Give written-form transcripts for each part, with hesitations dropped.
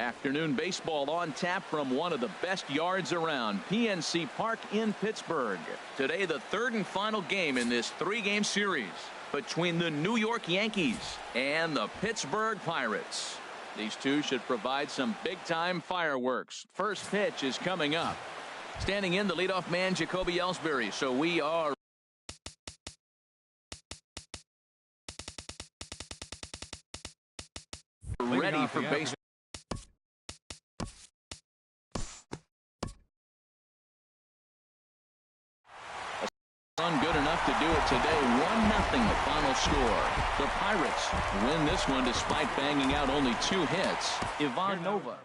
Afternoon baseball on tap from one of the best yards around, PNC Park in Pittsburgh. Today, the third and final game in this three-game series between the New York Yankees and the Pittsburgh Pirates. These two should provide some big-time fireworks. First pitch is coming up. Standing in, the leadoff man, Jacoby Ellsbury. So we are ready for baseball. Run good enough to do it today. 1-0 the final score. The Pirates win this one despite banging out only 2 hits. Ivan Nova.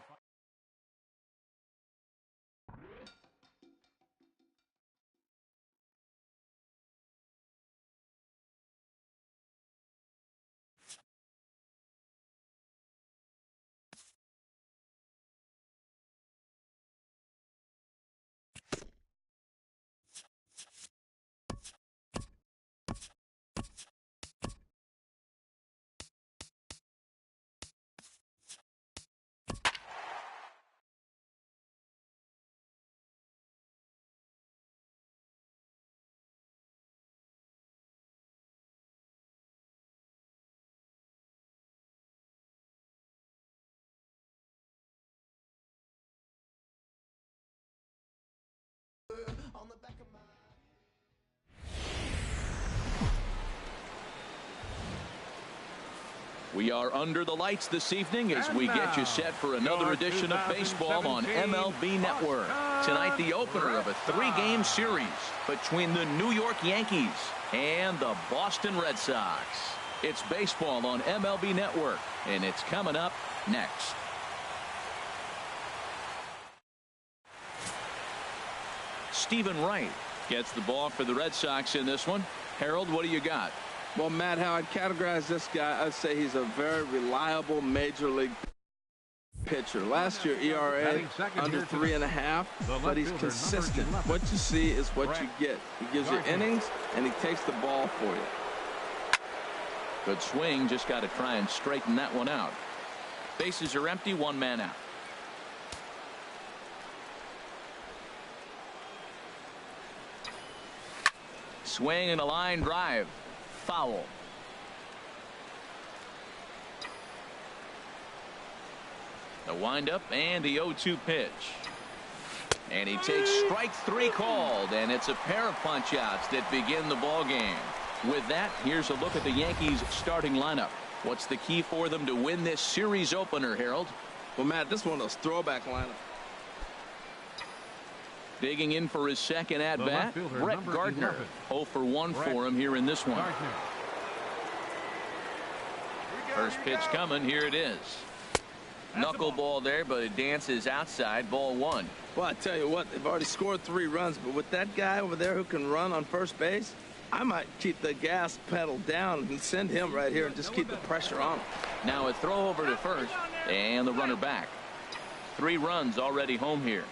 On the back of my... We are under the lights this evening as we get you set for another edition of baseball on MLB Network. Tonight, the opener of a 3-game series between the New York Yankees and the Boston Red Sox. It's baseball on MLB Network, and it's coming up next. Stephen Wright gets the ball for the Red Sox in this one. Harold, what do you got? Well, Matt, how I'd categorize this guy, I'd say he's a very reliable major league pitcher. Last year, ERA under 3.5, but he's consistent. What you see is what you get. He gives you innings, and he takes the ball for you. Good swing. Just got to try and straighten that one out. Bases are empty. 1 man out. Swing and a line drive. Foul. The windup and the 0-2 pitch. And he takes strike 3 called, and it's a pair of punch-outs that begin the ball game. With that, here's a look at the Yankees starting lineup. What's the key for them to win this series opener, Harold? Well, Matt, this is one of those throwback lineups. Digging in for his second at-bat, Brett Gardner. 0 for 1 for him here in this one. First pitch coming. Here it is. Knuckleball there, but it dances outside. Ball 1. Well, I tell you what, they've already scored 3 runs, but with that guy over there who can run on first base, I might keep the gas pedal down and send him right here and just keep the pressure on him. Now a throw over to first, and the runner back. 3 runs already home here.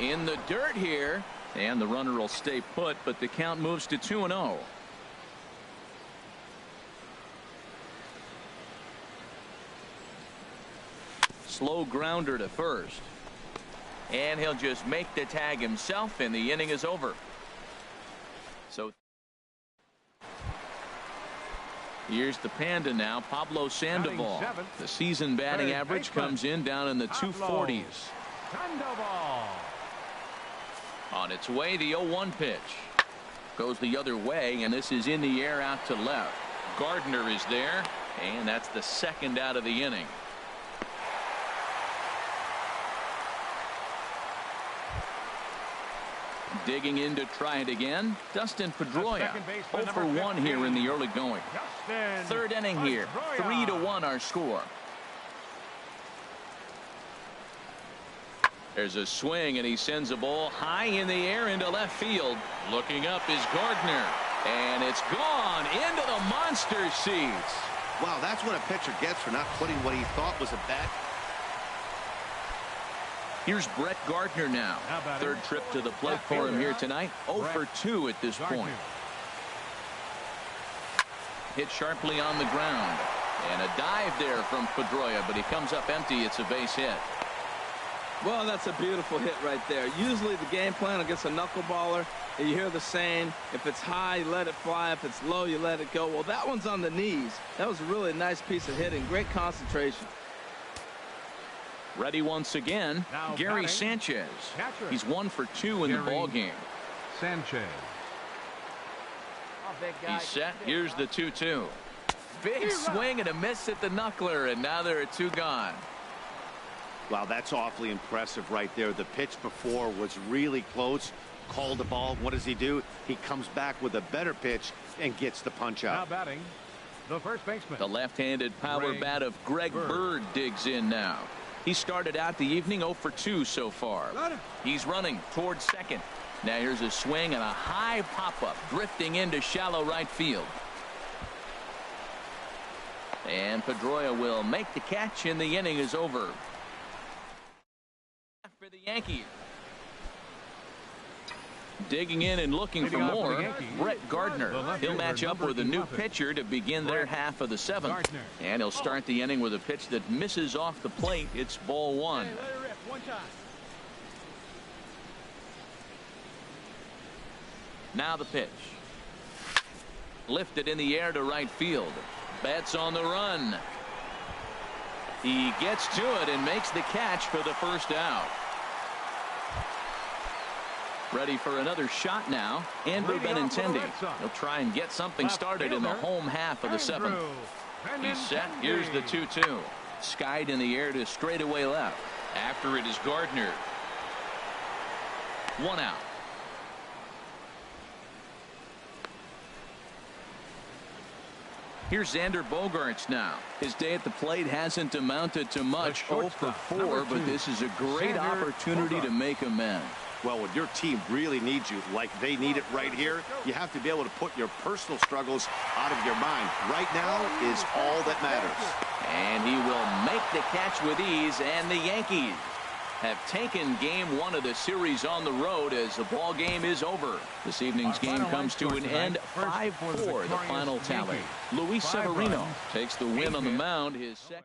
In the dirt here, and the runner will stay put, but the count moves to 2-0. Slow grounder to first, and he'll just make the tag himself, and the inning is over. So here's the Panda now, Pablo Sandoval. The season batting average comes in down in the 240s. On its way, the 0-1 pitch goes the other way, and this is in the air out to left. Gardner is there, and that's the second out of the inning. Digging in to try it again, Dustin Pedroia. 0 for 1 here in the early going. Third inning here, 3-1 our score. There's a swing, and he sends a ball high in the air into left field. Looking up is Gardner, and it's gone into the monster seats. Wow, that's what a pitcher gets for not putting what he thought was a bat. Here's Brett Gardner now. Third trip to the plate for him here tonight. 0 for 2 at this point. Hit sharply on the ground. And a dive there from Pedroia, but he comes up empty. It's a base hit. Well, that's a beautiful hit right there. Usually the game plan against a knuckleballer, you hear the saying, if it's high, you let it fly. If it's low, you let it go. Well, that one's on the knees. That was a really nice piece of hitting. Great concentration. Ready once again, now Gary batting, Sanchez. catcher. He's 1 for 2 in the ball game. Sanchez. He's set. Here's the 2-2. Big swing and a miss at the knuckler, and now there are 2 gone. Wow, that's awfully impressive right there. The pitch before was really close. Called the ball. What does he do? He comes back with a better pitch and gets the punch Now out. batting, the first baseman. The left-handed power bat of Greg Bird digs in now. He started out the evening 0 for 2 so far. He's running towards second. Now here's a swing and a high pop-up drifting into shallow right field. And Pedroia will make the catch, and the inning is over. For the Yankees. Digging in and looking for more, Brett Gardner. He'll match up with a new pitcher to begin their half of the 7th. And he'll start the inning with a pitch that misses off the plate. It's ball 1. Hey, let it rip one time. Now the pitch. Lifted in the air to right field. Betts on the run. He gets to it and makes the catch for the first out. Ready for another shot now. Andrew Benintendi. He'll try and get something started in the home half of the 7th. He's set. Here's the 2-2. Skied in the air to straightaway left. After it is Gardner. 1 out. Here's Xander Bogaerts now. His day at the plate hasn't amounted to much. 0 for 4, but this is a great opportunity to make amends. Well, when your team really needs you, like they need it right here, you have to be able to put your personal struggles out of your mind. Right now is all that matters. And he will make the catch with ease, and the Yankees have taken game 1 of the series on the road as the ball game is over. This evening's game comes to an end 5-4, the final tally. Luis Severino takes the win on the mound, his second.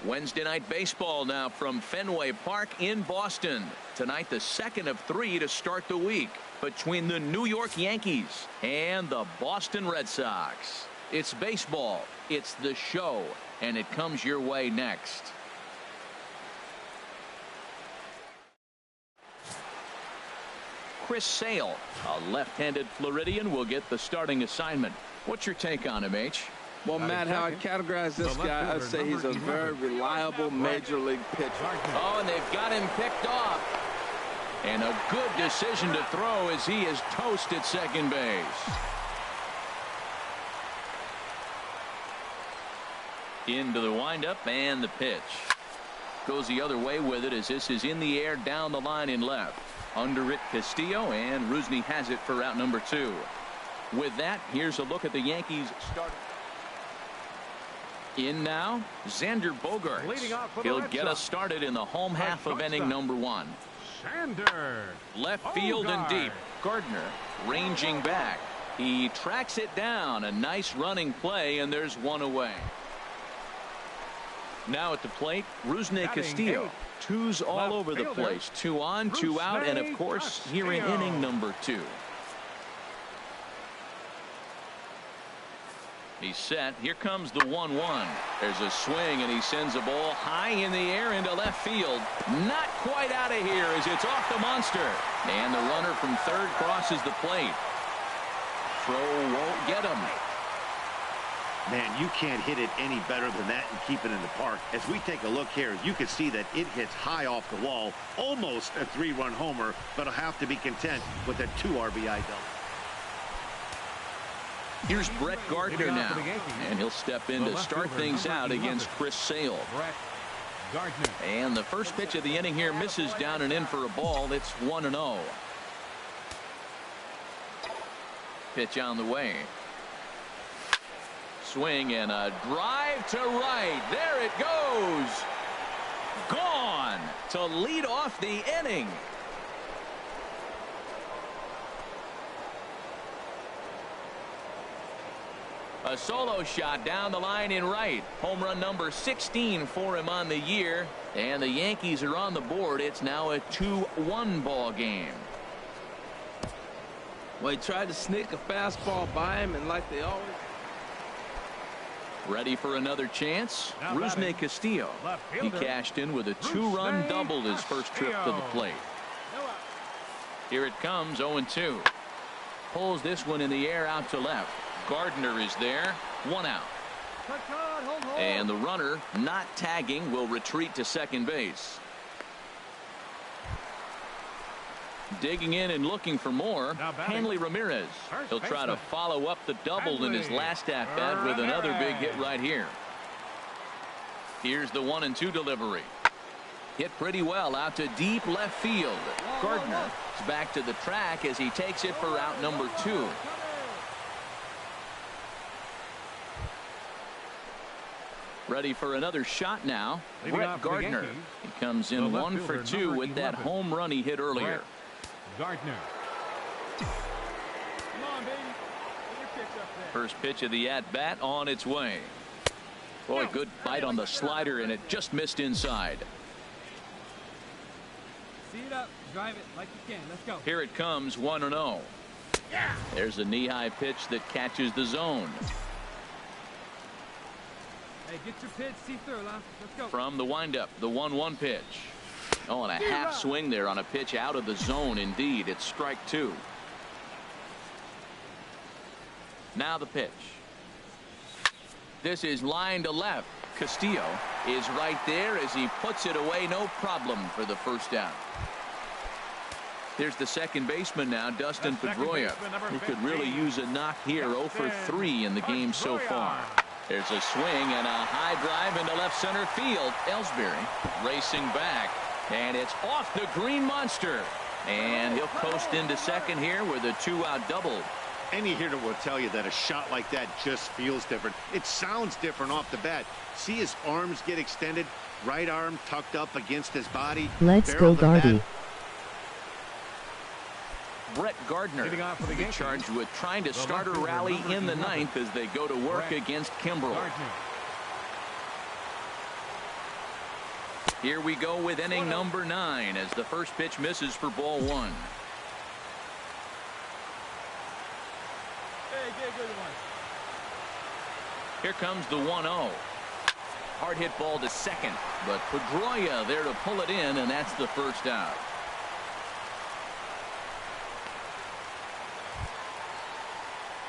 Wednesday night baseball now from Fenway Park in Boston. Tonight, the second of 3 to start the week between the New York Yankees and the Boston Red Sox. It's baseball, it's the show, and it comes your way next. Chris Sale, a left-handed Floridian, will get the starting assignment. What's your take on him, H? Well, Matt, how I categorize this guy, I'd say he's a very reliable major league pitcher. Oh, and they've got him picked off. And a good decision to throw as he is toast at second base. Into the windup and the pitch. Goes the other way with it as this is in the air down the line in left. Under it, Castillo, and Rusney has it for out number 2. With that, here's a look at the Yankees starting. In now, Xander Bogaerts. Leading off for the He'll Red get us Sox. started in the home half of inning number 1. Sander. Left field and deep. Gardner ranging back. He tracks it down. A nice running play, and there's one away. Now at the plate, Rusney Castillo. 2's all over the place. 2 on, 2 out, and of course, here in inning number 2. He's set. Here comes the 1-1. There's a swing, and he sends a ball high in the air into left field. Not quite out of here as it's off the monster. And the runner from third crosses the plate. Throw won't get him. Man, you can't hit it any better than that and keep it in the park. As we take a look here, you can see that it hits high off the wall. Almost a 3-run homer, but I'll have to be content with a 2 RBI double. Here's Brett Gardner now, and he'll step in to start things out against Chris Sale. Gardner. And the first pitch of the inning here misses down and in for a ball. It's 1-0. Pitch on the way. Swing and a drive to right. There it goes. Gone to lead off the inning. A solo shot down the line in right. Home run number 16 for him on the year. And the Yankees are on the board. It's now a 2-1 ball game. Well, he tried to sneak a fastball by him, and like they always. Ready for another chance. Rusney Castillo. He cashed in with a 2-run double his first trip to the plate. Here it comes, 0-2. Pulls this one in the air out to left. Gardner is there. 1 out. And the runner, not tagging, will retreat to second base. Digging in and looking for more, Hanley Ramirez. He'll try to follow up the double in his last at-bat with another big hit right here. Here's the 1-2 delivery. Hit pretty well out to deep left field. Gardner is back to the track as he takes it for out number 2. Ready for another shot now. Brett Gardner. He comes in 1 for 2 with that home run he hit earlier. Gardner. Come on, baby. Get your pitch up there. First pitch of the at-bat on its way. Boy, good bite on the slider, and it just missed inside. See it up. Drive it like you can. Let's go. Here it comes, 1-0. There's a knee-high pitch that catches the zone. Hey, get your pitch. See through, Lon. Let's go. From the windup, the 1-1 pitch. Oh, and a half swing there on a pitch out of the zone. Indeed, it's strike 2. Now the pitch. This is line to left. Castillo is right there as he puts it away. No problem for the first out. Here's the second baseman now, Dustin Pedroia. He could really use a knock here. 0 for 3 in the game so far. There's a swing and a high drive into left center field. Ellsbury racing back, and it's off the green monster. And he'll coast into second here with a 2-out double. Any hitter will tell you that a shot like that just feels different. It sounds different off the bat. See his arms get extended, right arm tucked up against his body. Let's go, Gardy. Brett Gardner will be charged with trying to start a rally in the 9th as they go to work against Kimbrel. Here we go with inning number 9 as the first pitch misses for ball 1. Here comes the 1-0. Hard hit ball to second, but Pedroia there to pull it in, and that's the first out.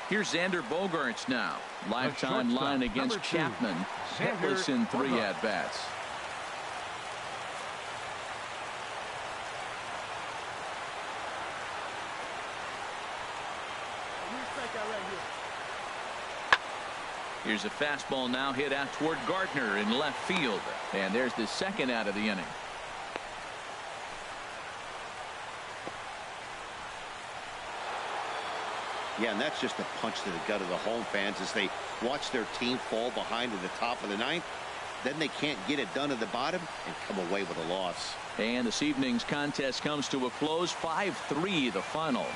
Here's Xander Bogaerts now. Lifetime line against Chapman. Hitless in 3 at-bats. Here's a fastball now hit out toward Gardner in left field. And there's the second out of the inning. Yeah, and that's just a punch to the gut of the home fans as they watch their team fall behind at the top of the ninth. Then they can't get it done at the bottom and come away with a loss. And this evening's contest comes to a close. 5-3 the final.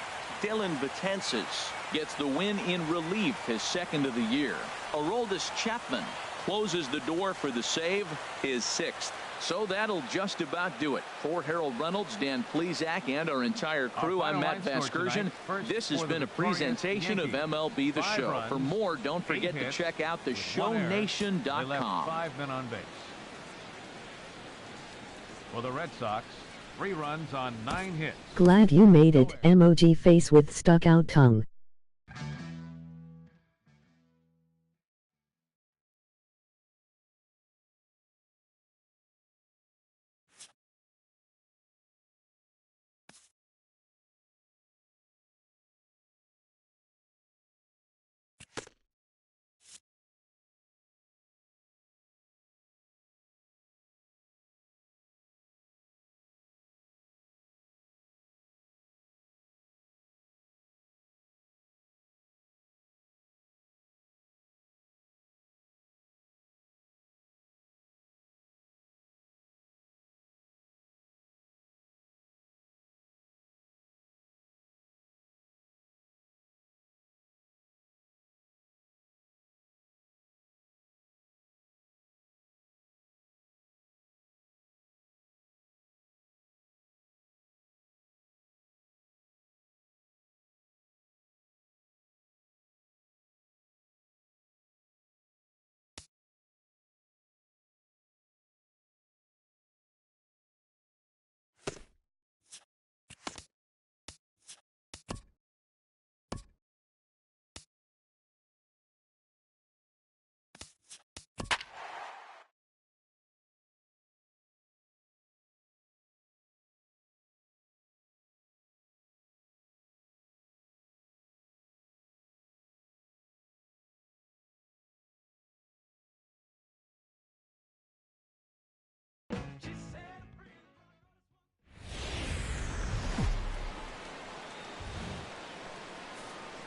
Dylan Betances gets the win in relief, his second of the year. Aroldis Chapman closes the door for the save, his sixth. So that'll just about do it. For Harold Reynolds, Dan Plesac, and our entire crew, I'm Matt Vasgersian. This has been a presentation of MLB The Show. For more, don't forget to check out theshownation.com. 5 men on base. For the Red Sox, 3 runs on 9 hits. Glad you made it. Emoji face with stuck out tongue.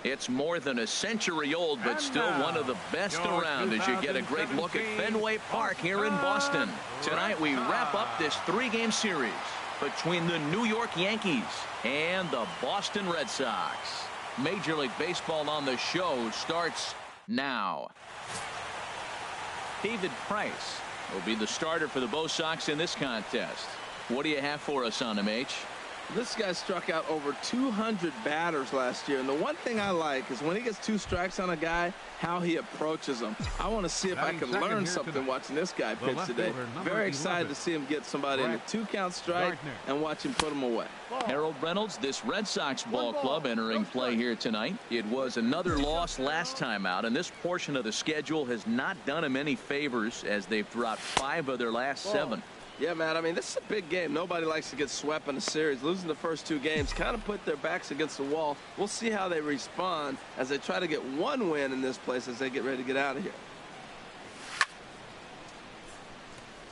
It's more than a century old, but still one of the best around as you get a great look at Fenway Park here in Boston. Tonight we wrap up this 3-game series between the New York Yankees and the Boston Red Sox. Major League Baseball on the show starts now. David Price will be the starter for the Bo Sox in this contest. What do you have for us on him, H? This guy struck out over 200 batters last year, and the one thing I like is when he gets 2 strikes on a guy, how he approaches them. I want to see if I can learn something watching this guy pitch today. Very excited to see him get somebody in a 2-count strike and watch him put them away. Harold Reynolds, this Red Sox ball club entering play here tonight. It was another loss last time out, and this portion of the schedule has not done him any favors as they've dropped 5 of their last 7. Yeah, man, I mean, this is a big game. Nobody likes to get swept in a series. Losing the first 2 games kind of put their backs against the wall. We'll see how they respond as they try to get 1 win in this place as they get ready to get out of here.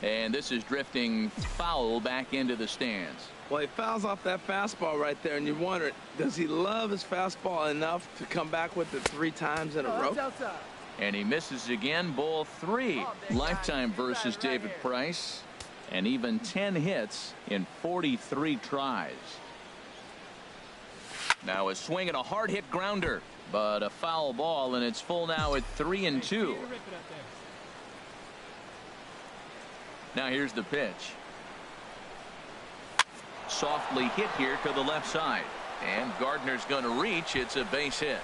And this is drifting foul back into the stands. Well, he fouls off that fastball right there, and you wonder, does he love his fastball enough to come back with it 3 times in a row? And he misses again, ball 3. Lifetime versus David Price. And even 10 hits in 43 tries. Now a swing and a hard hit grounder, but a foul ball, and it's full now at 3-2. Now here's the pitch. Softly hit here to the left side, and Gardner's going to reach. It's a base hit.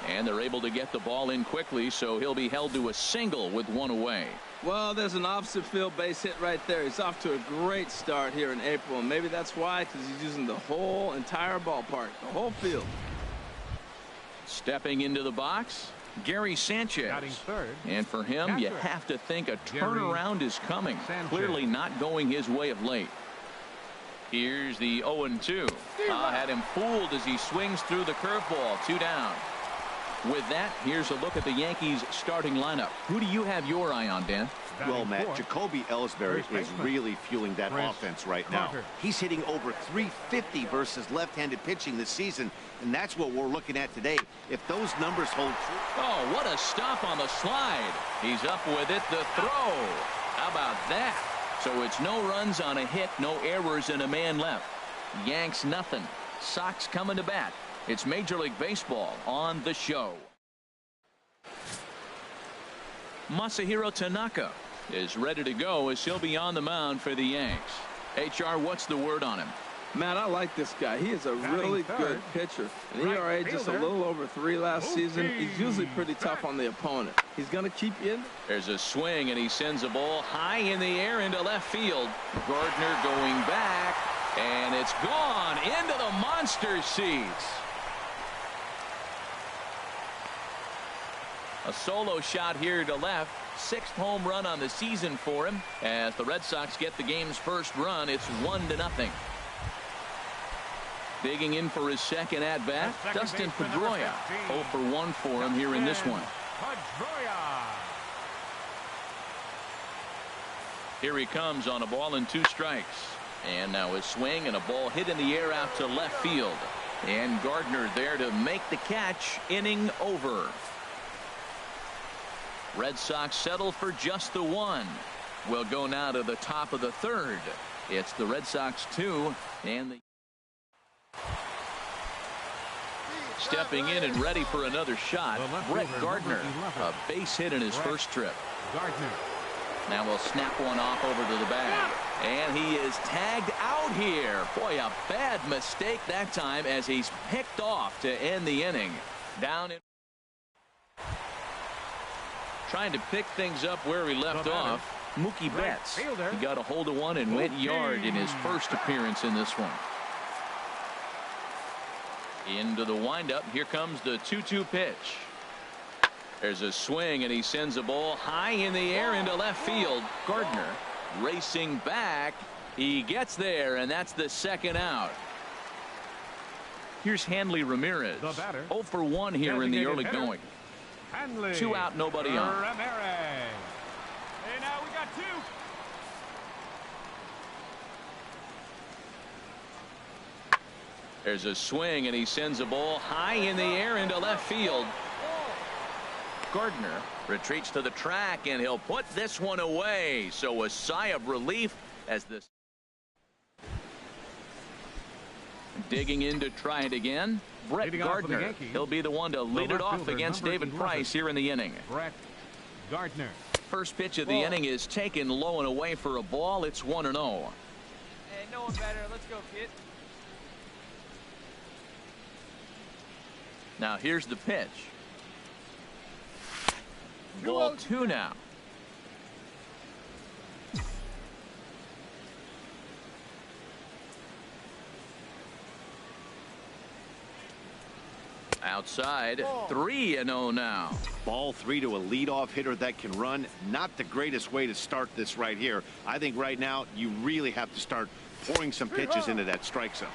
And they're able to get the ball in quickly, so he'll be held to a single with 1 away. Well, there's an opposite field base hit right there. He's off to a great start here in April, and maybe that's why, because he's using the whole entire ballpark, the whole field. Stepping into the box, Gary Sanchez. Third. And for him, you have to think a turnaround is coming. Clearly not going his way of late. Here's the 0-2. Had him fooled as he swings through the curveball. 2 down. With that, here's a look at the Yankees starting lineup. Who do you have your eye on, Dan? Well, Matt, Jacoby Ellsbury is really fueling that offense right now. He's hitting over 350 versus left-handed pitching this season, and that's what we're looking at today. If those numbers hold true. Oh, what a stop on the slide. He's up with it. The throw. How about that? So it's no runs on a hit, no errors, and a man left. Yanks nothing. Sox coming to bat. It's Major League Baseball on the show. Masahiro Tanaka is ready to go as he'll be on the mound for the Yanks. HR, what's the word on him? Matt, I like this guy. He is a really good pitcher. An ERA just a little over 3 last season. He's usually pretty tough on the opponent. He's going to keep you in. There's a swing, and he sends a ball high in the air into left field. Gardner going back, and it's gone into the monster seats. A solo shot here to left. 6th home run on the season for him. As the Red Sox get the game's first run, it's 1-0. Digging in for his second at-bat, Dustin Pedroia. 0 for 1 for him here in this one. Here he comes on a ball and 2 strikes. And now his swing and a ball hit in the air out to left field. And Gardner there to make the catch. Inning over. Red Sox settle for just the 1. We'll go now to the top of the 3rd. It's the Red Sox 2 and the stepping in and ready for another shot. Brett Gardner, a base hit in his first trip. Now we'll snap one off over to the bag. And he is tagged out here. Boy, a bad mistake that time as he's picked off to end the inning. Down in. Trying to pick things up where he left off. Mookie Betts. He got a hold of one and went yard in his first appearance in this one. Into the windup. Here comes the 2-2 pitch. There's a swing, and he sends a ball high in the air into left field. Gardner racing back. He gets there, and that's the second out. Here's Hanley Ramirez. 0 for 1 here in the early going. 2 out, nobody on. Hey, now we got 2. There's a swing, and he sends a ball high in the air into left field. Gardner retreats to the track, and he'll put this one away. So a sigh of relief as this. Digging in to try it again. Brett Gardner. He'll be the one to lead it off against David Price here in the inning. Brett Gardner. First pitch of the inning is taken low and away for a ball. It's 1-0. Hey, no one better. Let's go, kid. Now here's the pitch. Ball 2 now. Outside, 3-0 now. Ball 3 to a leadoff hitter that can run. Not the greatest way to start this right here. I think right now you really have to start pouring some pitches into that strike zone.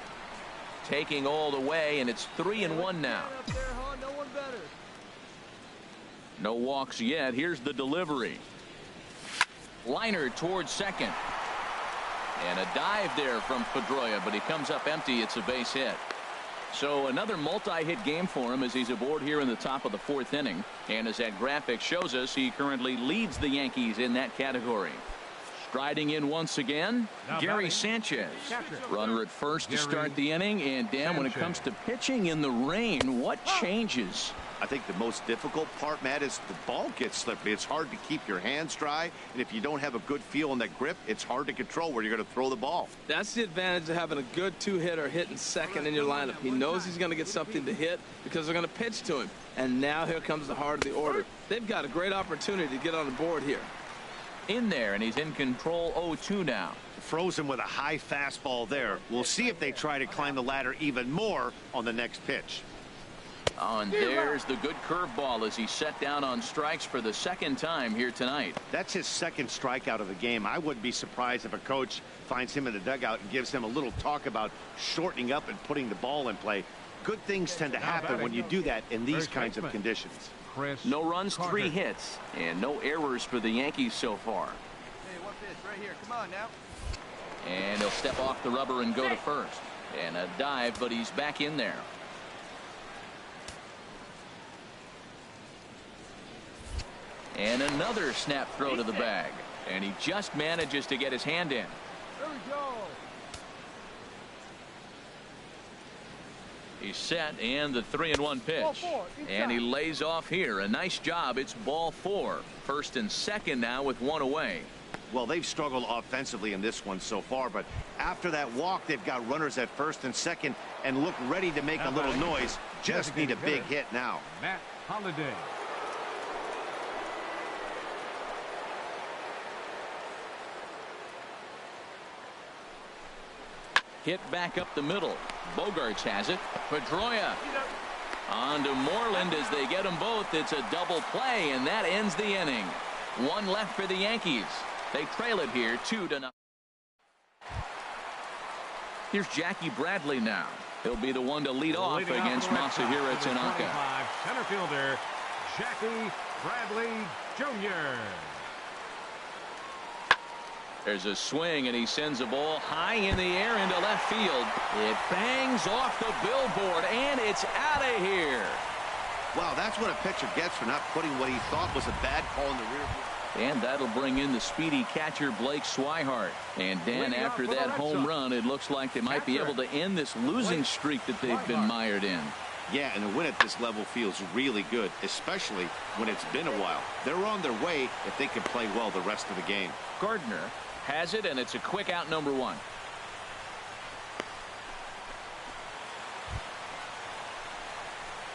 Taking all the way, and it's 3-1 now. No walks yet. Here's the delivery. Liner towards second. And a dive there from Pedroia, but he comes up empty. It's a base hit. So another multi-hit game for him as he's aboard here in the top of the 4th inning. And as that graphic shows us, he currently leads the Yankees in that category. Striding in once again, Gary Sanchez. Runner at first to start the inning. And Dan, when it comes to pitching in the rain, what changes? I think the most difficult part, Matt, is the ball gets slippery. It's hard to keep your hands dry, and if you don't have a good feel on that grip, it's hard to control where you're going to throw the ball. That's the advantage of having a good 2-hitter hitting second in your lineup. He knows he's going to get something to hit because they're going to pitch to him. And now here comes the heart of the order. They've got a great opportunity to get on the board here. In there, and he's in control. 0-2 now. Frozen with a high fastball there. We'll see if they try to climb the ladder even more on the next pitch. Oh, and there's the good curveball as he set down on strikes for the second time here tonight. That's his second strikeout of the game. I wouldn't be surprised if a coach finds him in the dugout and gives him a little talk about shortening up and putting the ball in play. Good things tend to happen when you do that in these kinds of conditions. No runs, 3 hits, and no errors for the Yankees so far. Hey, what pitch? Right here. Come on now. And he'll step off the rubber and go to first. And a dive, but he's back in there. And another snap throw to the bag. And he just manages to get his hand in. There we go. He's set, and the 3-1 pitch. And he lays off here. A nice job. It's ball 4. First and second now with 1 away. Well, they've struggled offensively in this one so far, but after that walk, they've got runners at first and second and look ready to make a little noise. Just need a big hit now. Matt Holliday. Hit back up the middle. Bogarts has it. Pedroia on to Moreland as they get them both. It's a double play, and that ends the inning. 1 left for the Yankees. They trail it here 2-0. Here's Jackie Bradley now. He'll be the one to lead off against Masahiro Tanaka. Center fielder Jackie Bradley Jr. There's a swing, and he sends a ball high in the air into left field. It bangs off the billboard, and it's out of here. Wow, that's what a pitcher gets for not putting what he thought was a bad call in the rear view. And that'll bring in the speedy catcher Blake Swihart. And Dan, after that home run, it looks like they might be able to end this losing streak that they've been mired in. Yeah, and a win at this level feels really good, especially when it's been a while. They're on their way if they can play well the rest of the game. Gardner has it, and it's a quick out, number 1.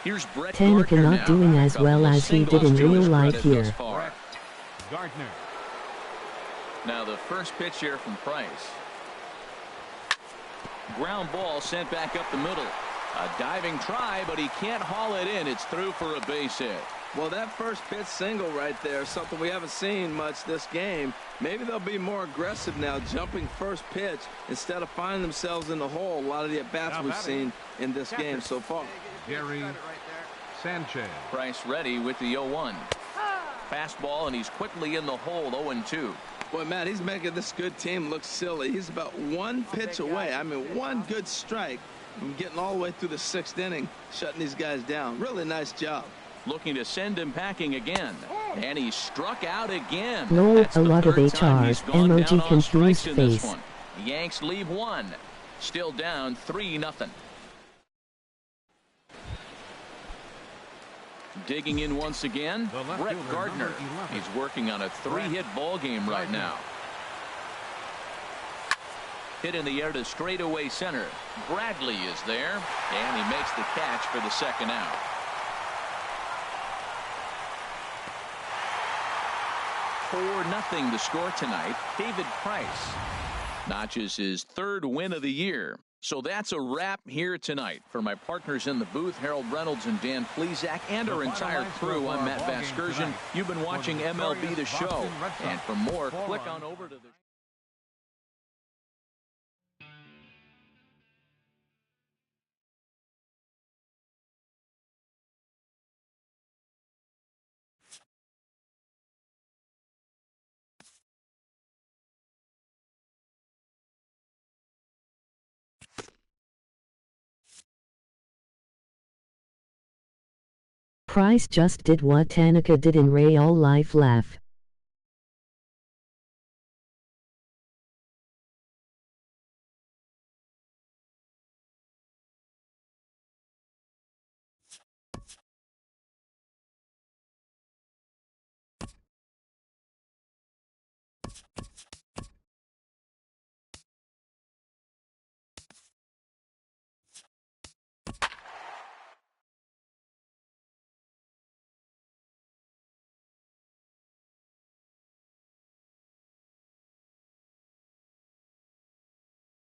Here's Brett Tanaka Gardner not now. doing as well as he did in real life here. Gardner. Now the first pitch here from Price. Ground ball sent back up the middle. A diving try, but he can't haul it in. It's through for a base hit. Well, that first pitch single right there, something we haven't seen much this game. Maybe they'll be more aggressive now, jumping first pitch instead of finding themselves in the hole. A lot of the at-bats we've seen in this game so far. Gary Sanchez. Price ready with the 0-1. Fastball, and he's quickly in the hole, 0-2. Boy, Matt, he's making this good team look silly. He's about 1 pitch away. I mean, 1 good strike from getting all the way through the 6th inning, shutting these guys down. Really nice job. Looking to send him packing again. And he struck out again. Lol, That's a the lot of third time he's HRs. gone down Emoji on confused strikes in this face. one. The Yanks leave 1. Still down 3-0. Digging in once again, Brett Gardner. He's working on a 3-hit ball game right now. Hit in the air to straightaway center. Bradley is there, and he makes the catch for the second out. .4-0 the score tonight. David Price notches his 3rd win of the year. So that's a wrap here tonight. For my partners in the booth, Harold Reynolds and Dan Plesac, and our entire crew, I'm Matt Vasgersian. You've been watching MLB The Show. And for more, click on over to the... Price just did what Tanaka did in real life. Laugh.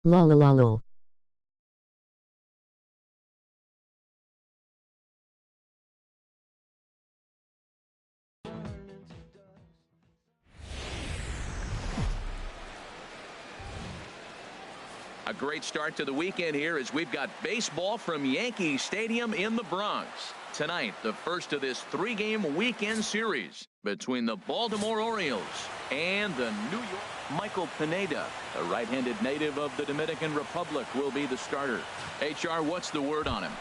Lol. A great start to the weekend here as we've got baseball from Yankee Stadium in the Bronx. Tonight, the first of this three-game weekend series between the Baltimore Orioles and the New York. Michael Pineda, a right-handed native of the Dominican Republic, will be the starter. HR, what's the word on him?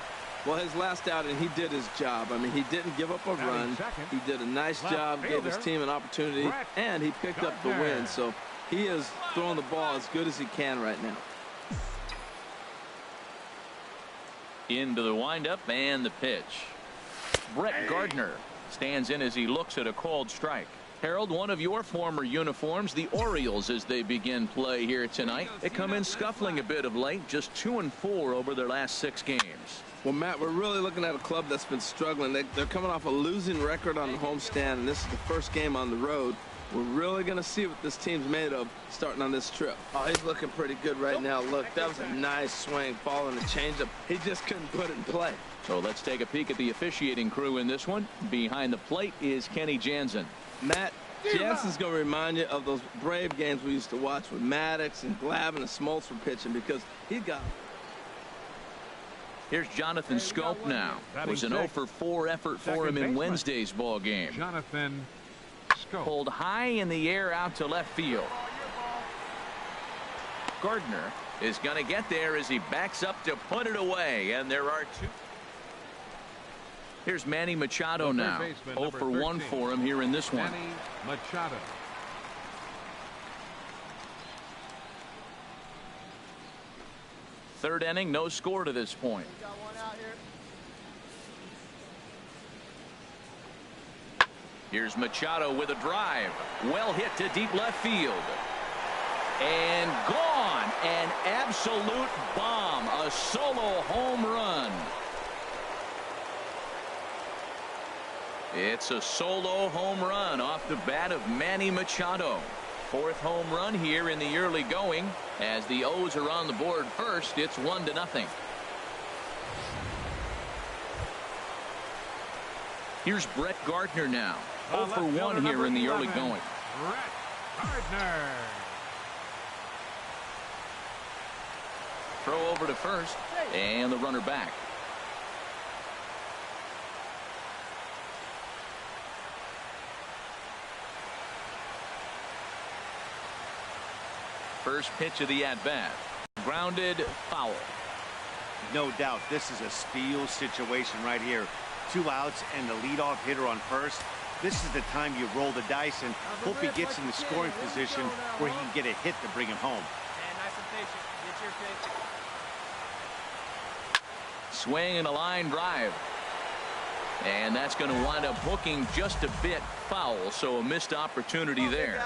Well, his last outing, he did his job. I mean, he didn't give up a run. He did a nice job, gave his team an opportunity, and he picked up the win. So he is throwing the ball as good as he can right now. Into the windup and the pitch. Brett Gardner stands in as he looks at a called strike. Harold, one of your former uniforms, the Orioles, as they begin play here tonight. They come in scuffling a bit of late, just 2-4 over their last 6 games. Well, Matt, we're really looking at a club that's been struggling. They're coming off a losing record on the homestand, and this is the first game on the road. We're really going to see what this team's made of starting on this trip. Oh, he's looking pretty good right now. Look, that was a nice swing, following the changeup. He just couldn't put it in play. So let's take a peek at the officiating crew in this one. Behind the plate is Kenny Jansen. Matt, Jansen's going to remind you of those Brave games we used to watch with Maddox and Glavine and Smoltz were pitching because he's got. Here's Jonathan Scope now. It was an 0-for-4 effort for him in Wednesday's ball game. Jonathan Scope. Pulled high in the air out to left field. Gardner is going to get there as he backs up to put it away, and there are 2. Here's Manny Machado now. 0-for-1 for him here in this one. Manny Machado. Third inning, no score to this point. Here's Machado with a drive. Well hit to deep left field. And gone. An absolute bomb. A solo home run. It's a solo home run off the bat of Manny Machado. 4th home run here in the early going. As the O's are on the board first, it's 1-0. Here's Brett Gardner now. 0-for-1 here in the early going. Brett Gardner. Throw over to first, and the runner back. First pitch of the at-bat. Grounded foul. No doubt this is a steal situation right here. 2 outs and the leadoff hitter on first. This is the time you roll the dice and hope he gets in the scoring position where he can get a hit to bring him home. Nice and patient. Get your pitch. Swing and a line drive. And that's going to wind up hooking just a bit foul, so a missed opportunity there.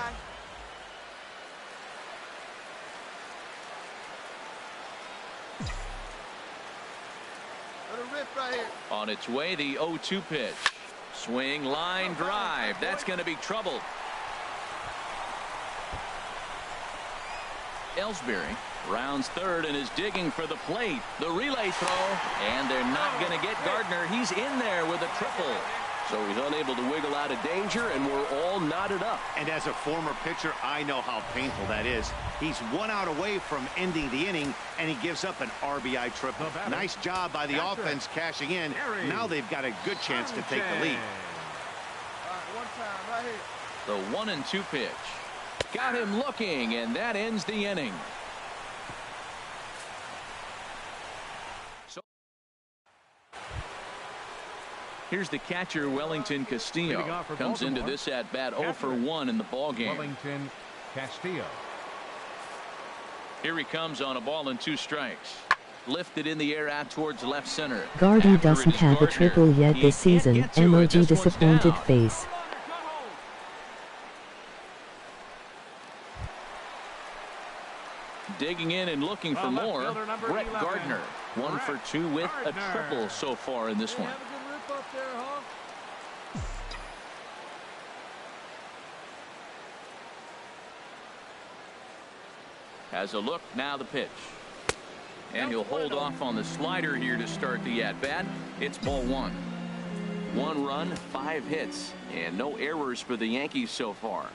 Right here. On its way, the 0-2 pitch. Swing, line drive. That's going to be troubled. Ellsbury rounds third and is digging for the plate. The relay throw, and they're not going to get Gardner. He's in there with a triple. So he's unable to wiggle out of danger, and we're all knotted up. And as a former pitcher, I know how painful that is. He's 1 out away from ending the inning, and he gives up an RBI triple. Nice job by the offense cashing in. Now they've got a good chance to take the lead. One time, right here. The 1-2 pitch. Got him looking, and that ends the inning. Here's the catcher, Wellington Castillo. Comes into this at-bat 0-for-1 in the ballgame. Wellington Castillo. Here he comes on a ball and 2 strikes. Lifted in the air out towards left center. Gardy doesn't have a triple yet this season. MOG disappointed face. Digging in and looking for more. Brett Gardner, 1 for 2 with a triple so far in this one. Has a look, now the pitch. And he'll hold off on the slider here to start the at-bat. It's ball 1. 1 run, 5 hits, and no errors for the Yankees so far.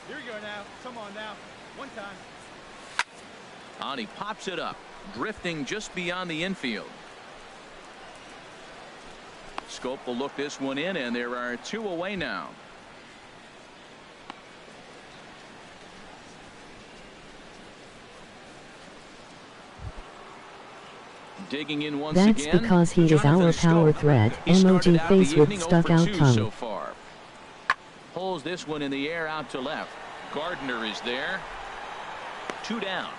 Here we go now. Come on now. One time. And he pops it up, drifting just beyond the infield. Scope will look this one in, and there are 2 away now. Digging in once That's again. because he is our power threat. Emoji face with stuck out tongue. So far. Pulls this one in the air out to left. Gardner is there. 2 down.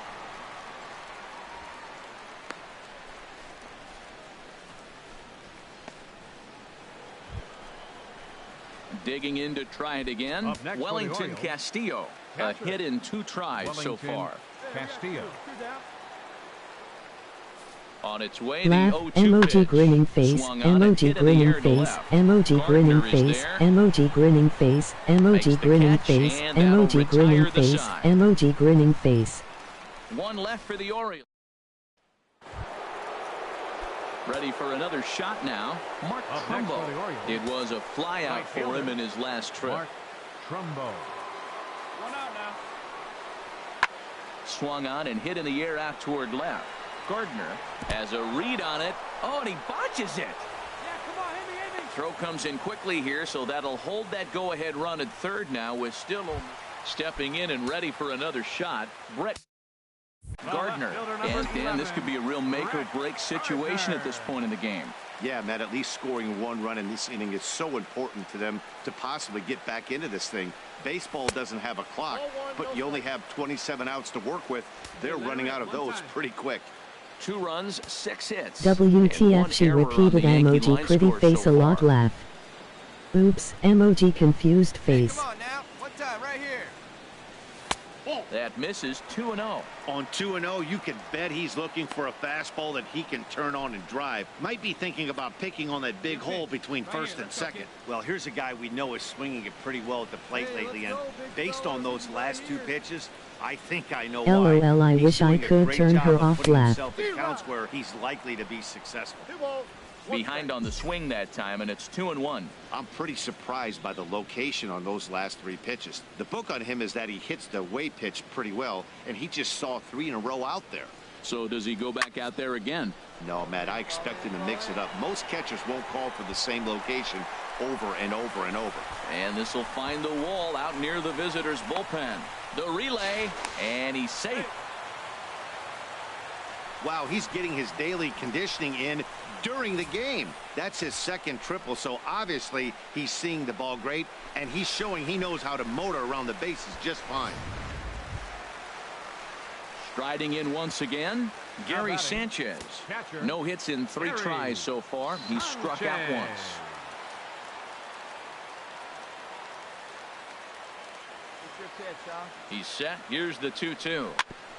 Digging in to try it again. Wellington Castillo. A hit in 2 tries so far. Castillo. On its way, Laugh, the 0-2 emoji pitch. grinning face, Swung on and emoji hit in the grinning air to face, left. emoji grinning Gardner is face, there. emoji grinning face, Makes emoji the grinning catch, face, and that'll emoji grinning retire the face, side. emoji grinning face. 1 left for the Orioles. Ready for another shot now. Mark Up next Trumbo. for the Orioles. It was a flyout Right for fielder, him in his last trip. Mark Trumbo. 1 out now. Swung on and hit in the air out toward left. Gardner has a read on it. Oh, and he botches it. Yeah, come on, hit me. Throw comes in quickly here, so that'll hold that go-ahead run at third now, with still stepping in and ready for another shot. Brett Gardner. And Dan, this could be a real make-or-break situation at this point in the game. Yeah, Matt, at least scoring 1 run in this inning is so important to them to possibly get back into this thing. Baseball doesn't have a clock, but you only have 27 outs to work with. They're running out of those pretty quick. 2 runs, 6 hits. WTF, she repeated emoji pretty face a lot laugh. Oops, emoji confused face. Come on now. 1 time right here. That misses. 2-0. On 2-0, you can bet he's looking for a fastball that he can turn on and drive. Might be thinking about picking on that big hole between first and second. Well, here's a guy we know is swinging it pretty well at the plate lately, and based on those last 2 pitches, I think I know why. LOL, I He's wish I doing a could great turn job her of off putting laugh. himself in counts where he's likely to be successful. Behind on the swing that time, and it's 2-1. I'm pretty surprised by the location on those last 3 pitches. The book on him is that he hits the way pitch pretty well, and he just saw 3 in a row out there. So does he go back out there again? No, Matt, I expect him to mix it up. Most catchers won't call for the same location over and over and over. And this will find the wall out near the visitors' bullpen. The relay, and he's safe. Wow, he's getting his daily conditioning in during the game. That's his 2nd triple, so obviously he's seeing the ball great, and he's showing he knows how to motor around the bases just fine. Striding in once again, Gary Sanchez. Catcher, No hits in 3 Gary tries so far. He struck out Sanchez. once. It's your pitch, Sean. He's set. Here's the 2-2.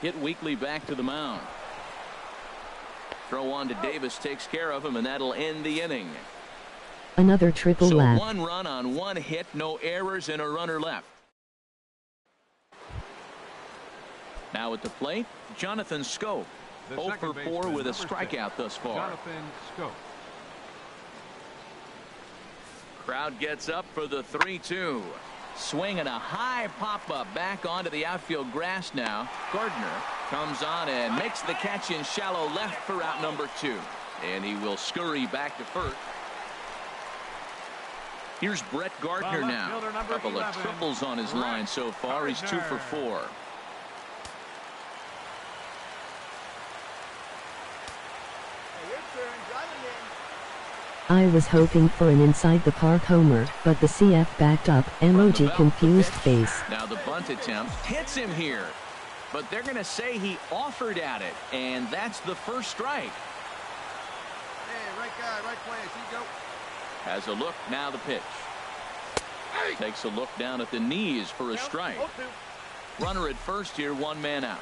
Hit weakly back to the mound. Throw on to Davis takes care of him, and that'll end the inning. Another triple So laugh. 1 run on 1 hit, no errors, and a runner left. Now at the plate, Jonathan Scope. The 0 second for 4 baseman, with a number 6, strikeout thus far. Jonathan Scope. Crowd gets up for the 3-2. Swing and a high pop-up back onto the outfield grass now. Gardner comes on and makes the catch in shallow left for out number 2. And he will scurry back to first. Here's Brett Gardner Well, now. fielder A number couple of 11, triples on his line so far. He's 2 for 4. Hey, your turn. Driving in. I was hoping for an inside the park homer, but the CF backed up, emoji confused face. Now the bunt attempt hits him here. But they're going to say he offered at it. And that's the first strike. Hey, right guy, right place. Here you go. Has a look, now the pitch. Takes a look down at the knees for a strike. 0-2. Runner at first here, 1 man out.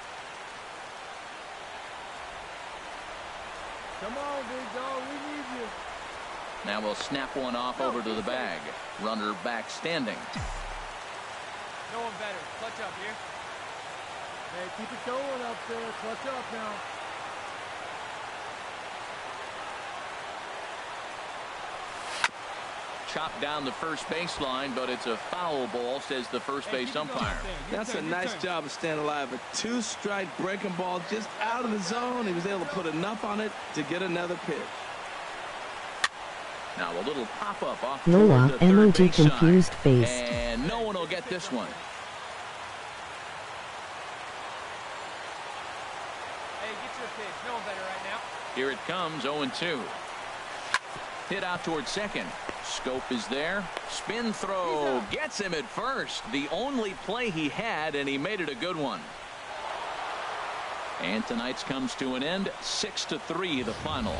Come on, big dog. We need you. Now we'll snap one off over to the bag. Runner back standing. No one better. Clutch up here. Hey, keep it going up there. Clutch up now. chopped down the first baseline, but it's a foul ball, says the first base umpire. That's a nice job of staying alive. A two-strike breaking ball just out of the zone. He was able to put enough on it to get another pitch. Now a little pop-up off Noah, the third emoji base confused side. face. And no one will get this one. Hey, get your pitch. No one better right now. Here it comes, 0-2. Hit out towards second. Scope is there. Spin throw gets him at first. The only play he had, and he made it a good one. And tonight's comes to an end. 6-3 the final.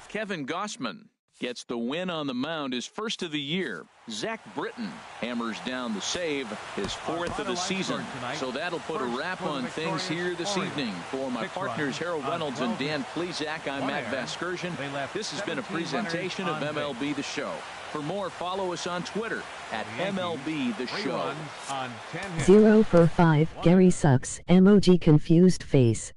Kevin Gossman gets the win on the mound, his first of the year. Zach Britton hammers down the save, his fourth of the season. So that'll put a wrap on things here this evening. For my partners Harold Reynolds and Dan Plesac, I'm Matt Vasgersian. This has been a presentation of MLB The Show. For more, follow us on Twitter at MLB The Show. 0 for 5. Gary sucks. Emoji confused face.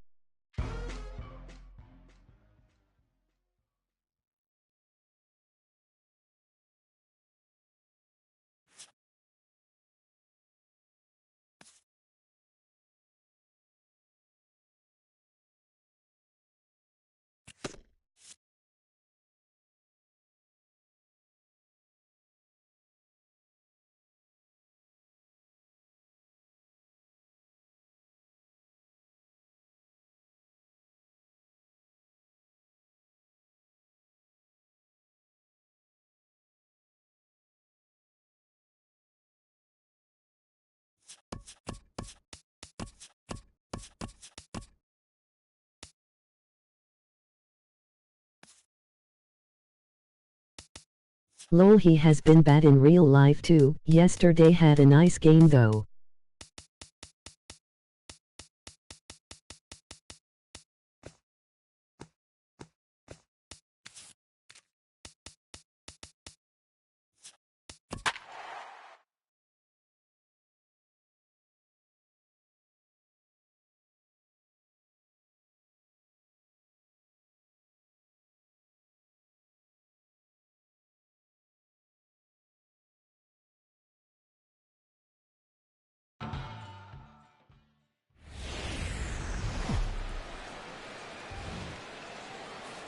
Lol, he has been bad in real life too. Yesterday had a nice game though.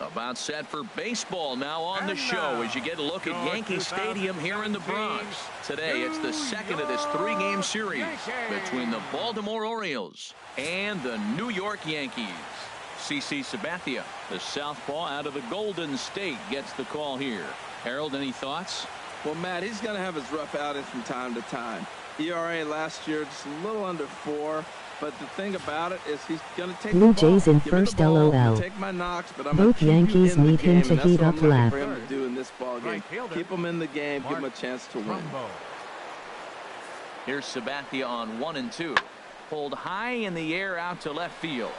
About set for baseball now on the show as you get a look at Yankee Stadium here in the Bronx. Today it's the second of this three-game series between the Baltimore Orioles and the New York Yankees. CC Sabathia, the southpaw out of the Golden State, gets the call here. Harold, any thoughts? Well, Matt, he's going to have his rough outings from time to time. ERA last year just a little under 4. But the thing about it is he's going to take Blue the ball, Jays in give me the first, ball, LOL. take my knocks, but I'm Both keep Yankees you in need the him game, to and heat that's up what I'm looking laugh. for him to do in this ball game. Keep him in the game, give him a chance to win. Here's Sabathia on 1-2. Pulled high in the air out to left field.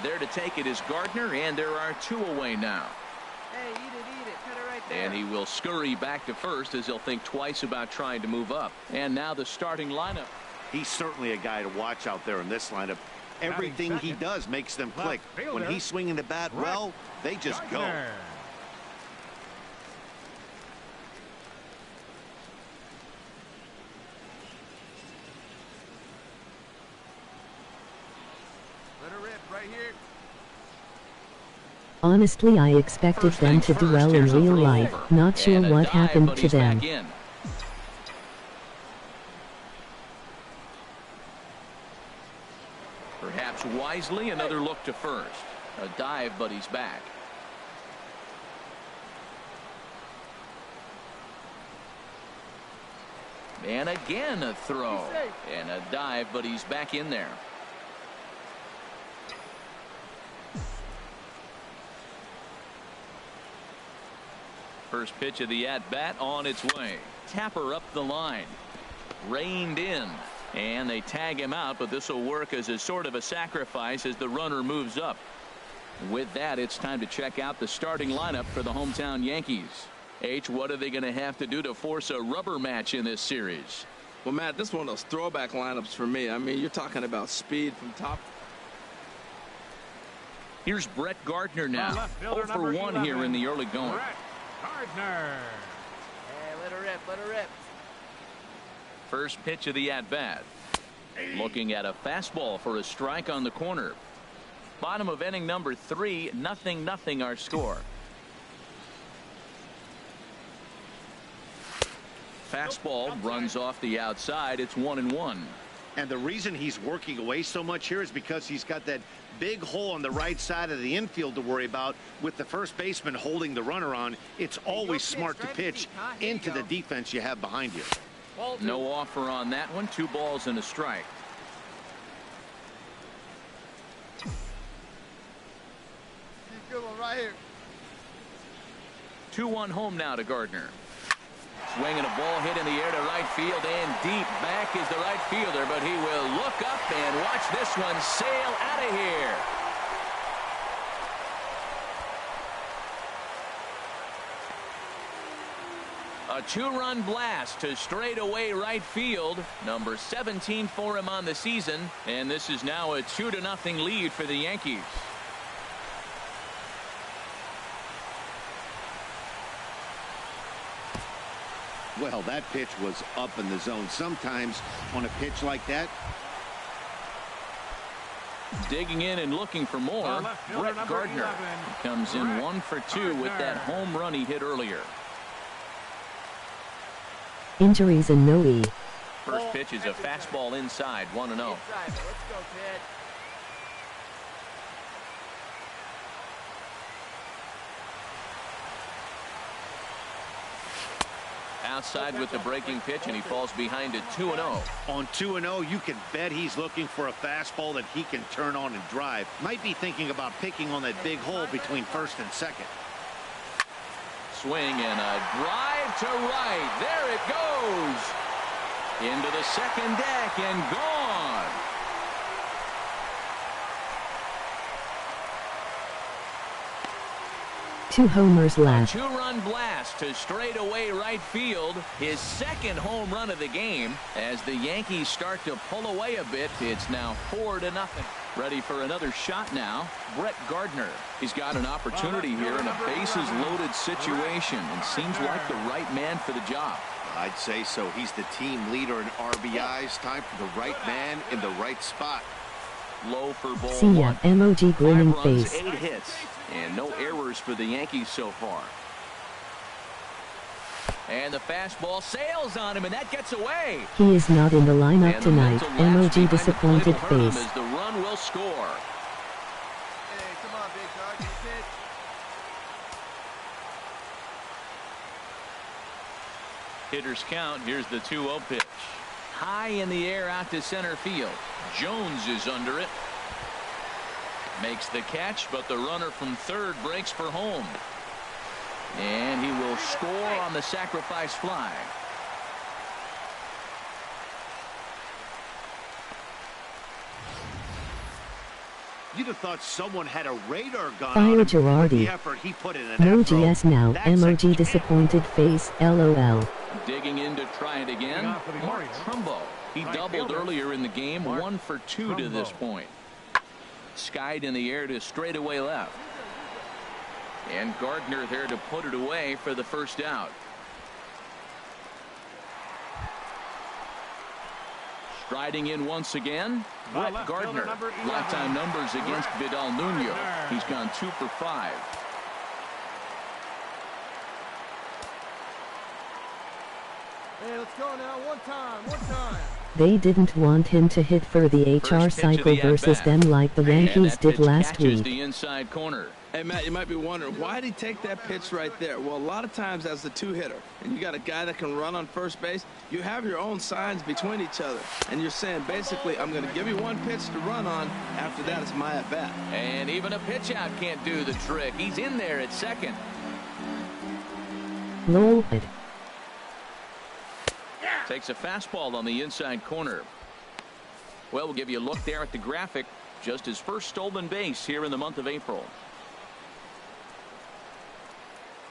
There to take it is Gardner, and there are 2 away now. Hey, eat it. Put it right there. And he will scurry back to first as he'll think twice about trying to move up. And now the starting lineup. He's certainly a guy to watch out there in this lineup. Everything he does makes them click. When he's swinging the bat well, they just go. Let her rip right here. Honestly, I expected them to do well in real life. Not sure what happened to them. Perhaps wisely, another look to first. A dive, but he's back. And again a throw. And a dive, but he's back in there. First pitch of the at-bat on its way. Tapper up the line. Reined in. And they tag him out, but this will work as a sort of a sacrifice as the runner moves up. With that, it's time to check out the starting lineup for the hometown Yankees. H, what are they going to have to do to force a rubber match in this series? Well, Matt, this is one of those throwback lineups for me. I mean, you're talking about speed from top. Here's Brett Gardner now. 0 for 1 here in the early going. Gardner. rip, let her rip. First pitch of the at-bat. Looking at a fastball for a strike on the corner. Bottom of inning number 3, 0-0 our score. Fastball runs off the outside. It's 1-1. And the reason he's working away so much here is because he's got that big hole on the right side of the infield to worry about. With the first baseman holding the runner on, it's always smart to pitch into the defense you have behind you. No offer on that one. 2 balls and a strike. Good one right here. 2-1 home now to Gardner. Swinging a ball hit in the air to right field, and deep back is the right fielder, but he will look up and watch this one sail out of here. A 2-run blast to straightaway right field. Number 17 for him on the season, and this is now a 2-0 lead for the Yankees. Well, that pitch was up in the zone. Sometimes on a pitch like that. Digging in and looking for more. Brett Gardner comes in 1 for 2 with that home run he hit earlier. Injuries and no E. First pitch is a fastball inside, 1-0. Let's go, kid. Outside with the breaking pitch, and he falls behind at 2-0. On 2-0, you can bet he's looking for a fastball that he can turn on and drive. Might be thinking about picking on that big hole between first and second. Swing and a drive to right. There it goes. Into the second deck and gone. Two homers A left. 2-run blast to straightaway right field. His second home run of the game. As the Yankees start to pull away a bit, it's now 4-0. Ready for another shot now. Brett Gardner. He's got an opportunity here in a bases loaded situation and seems like the right man for the job. I'd say so. He's the team leader in RBIs. Time for the right man in the right spot. Low for ball See ya, 1. emoji grinning 5 runs, face. 8 hits, and no errors for the Yankees so far. And the fastball sails on him, and that gets away. He is not in the lineup And the tonight, mental lapse emoji behind the disappointed plate will hurt him face. as the run will score. Hey, come on, big dog. Get a pitch. Hitters count. Here's the 2-0 pitch. High in the air out to center field. Jones is under it. Makes the catch, but the runner from third breaks for home. And he will score on the sacrifice fly. You'd have thought someone had a radar gun Fire on him. Girardi. The effort he put in an Emoji afro. yes now, That's a emoji can't. disappointed face, lol. Digging in to try it again. Mark Trumbo. He doubled earlier in the game. 1 for 2 to this point. Skied in the air to straightaway left. And Gardner there to put it away for the first out. Striding in once again, Brett Gardner. Lifetime numbers against Vidal Nuno. He's gone 2 for 5. Hey, let's go now. One time. They didn't want him to hit for the HR First pitch of cycle the versus at-bat. them like the And Yankees that did pitch last catches week. the inside corner. Hey, Matt, you might be wondering, why did he take that pitch right there? Well, a lot of times as the two-hitter, and you got a guy that can run on first base, you have your own signs between each other. And you're saying, basically, I'm going to give you one pitch to run on. After that, it's my at-bat. And even a pitch out can't do the trick. He's in there at second. Lol. Takes a fastball on the inside corner. Well, we'll give you a look there at the graphic. Just his first stolen base here in the month of April.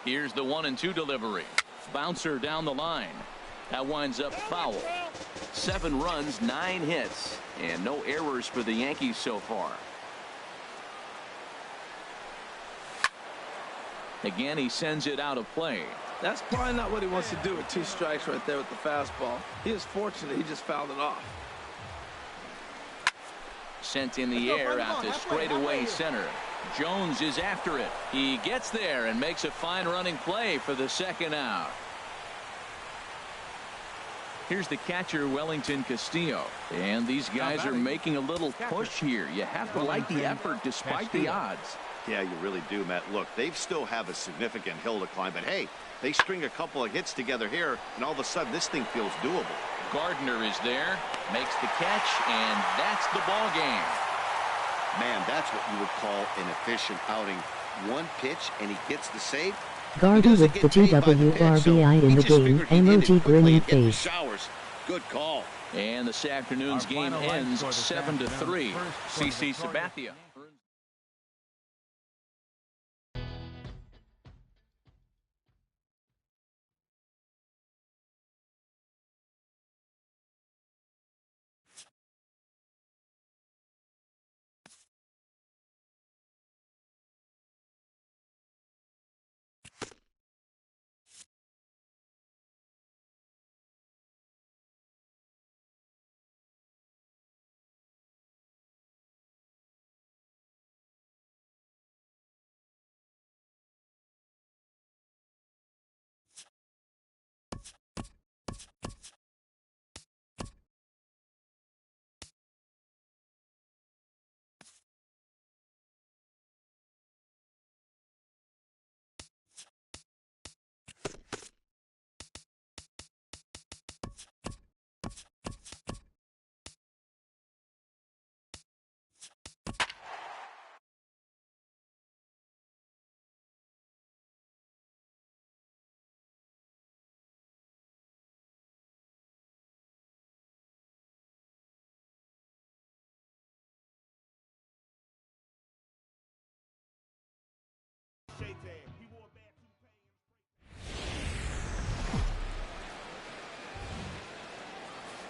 Here's the 1-2 delivery. Bouncer down the line. That winds up foul. 7 runs, 9 hits, and no errors for the Yankees so far. Again, he sends it out of play. That's probably not what he wants to do with 2 strikes right there with the fastball. He is fortunate he just fouled it off. Sent in the air out to straightaway center. Jones is after it. He gets there and makes a fine running play for the second out. Here's the catcher, Wellington Castillo. And these guys are making a little push here. You have to like the effort despite the odds. Yeah, you really do, Matt. Look, they still have a significant hill to climb, but hey, they string a couple of hits together here, and all of a sudden this thing feels doable. Gardner is there, makes the catch, and that's the ball game. Man, that's what you would call an efficient outing. One pitch, and he gets the save. Gardner with the GWRBI in the game, emoji grinning face. Good call. And this afternoon's game ends 7-3. CC Sabathia.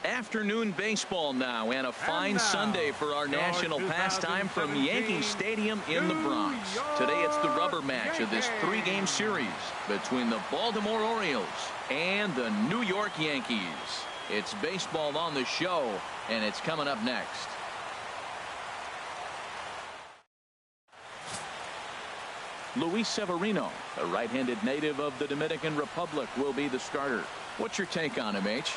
Afternoon baseball now, and a fine Sunday for our national pastime from Yankee Stadium in the Bronx. Today it's the rubber match of this 3-game series between the Baltimore Orioles and the New York Yankees. It's baseball on the show, and it's coming up next. Luis Severino, a right-handed native of the Dominican Republic, will be the starter. What's your take on him, H?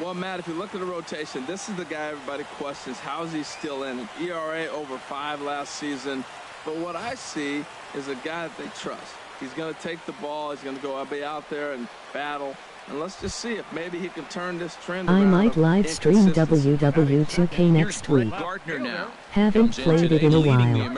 Well, Matt, if you look at the rotation, this is the guy everybody questions. How is he still in it? ERA over 5 last season. But what I see is a guy that they trust. He's going to take the ball. He's going to go be out there and battle. And let's just see if maybe he can turn this trend around. I might live stream WW2K next week. Gardner now. Haven't played it in a while.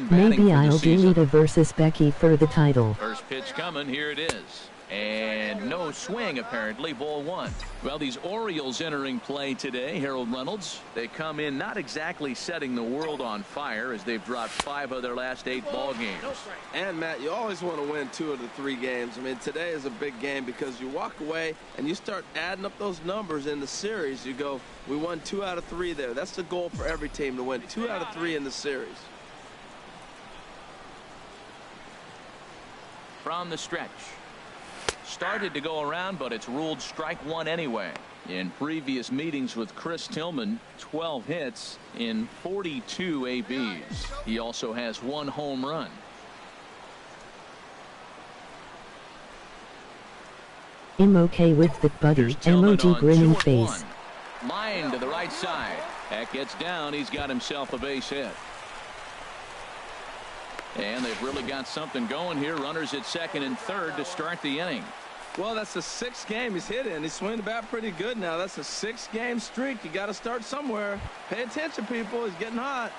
Maybe I'll do Lita versus Becky for the title. First pitch coming. Here it is. And no swing, apparently. Ball 1. Well, these Orioles entering play today, Harold Reynolds, they come in not exactly setting the world on fire as they've dropped 5 of their last 8 ball games. And, Matt, you always want to win 2 of the 3 games. I mean, today is a big game because you walk away and you start adding up those numbers in the series. You go, we won 2 out of 3 there. That's the goal for every team, to win 2 out of 3 in the series. From the stretch. Started to go around, but it's ruled strike 1 anyway. In previous meetings with Chris Tillman, 12 hits in 42 ABs. He also has 1 home run. I'm okay with that, buddy. Emoji grinning face. Line to the right side. That gets down. He's got himself a base hit. And they've really got something going here. Runners at second and third to start the inning. Well, that's the 6th game he's hit in. He's swinging the bat pretty good now. That's a 6-game streak. You got to start somewhere. Pay attention, people. He's getting hot.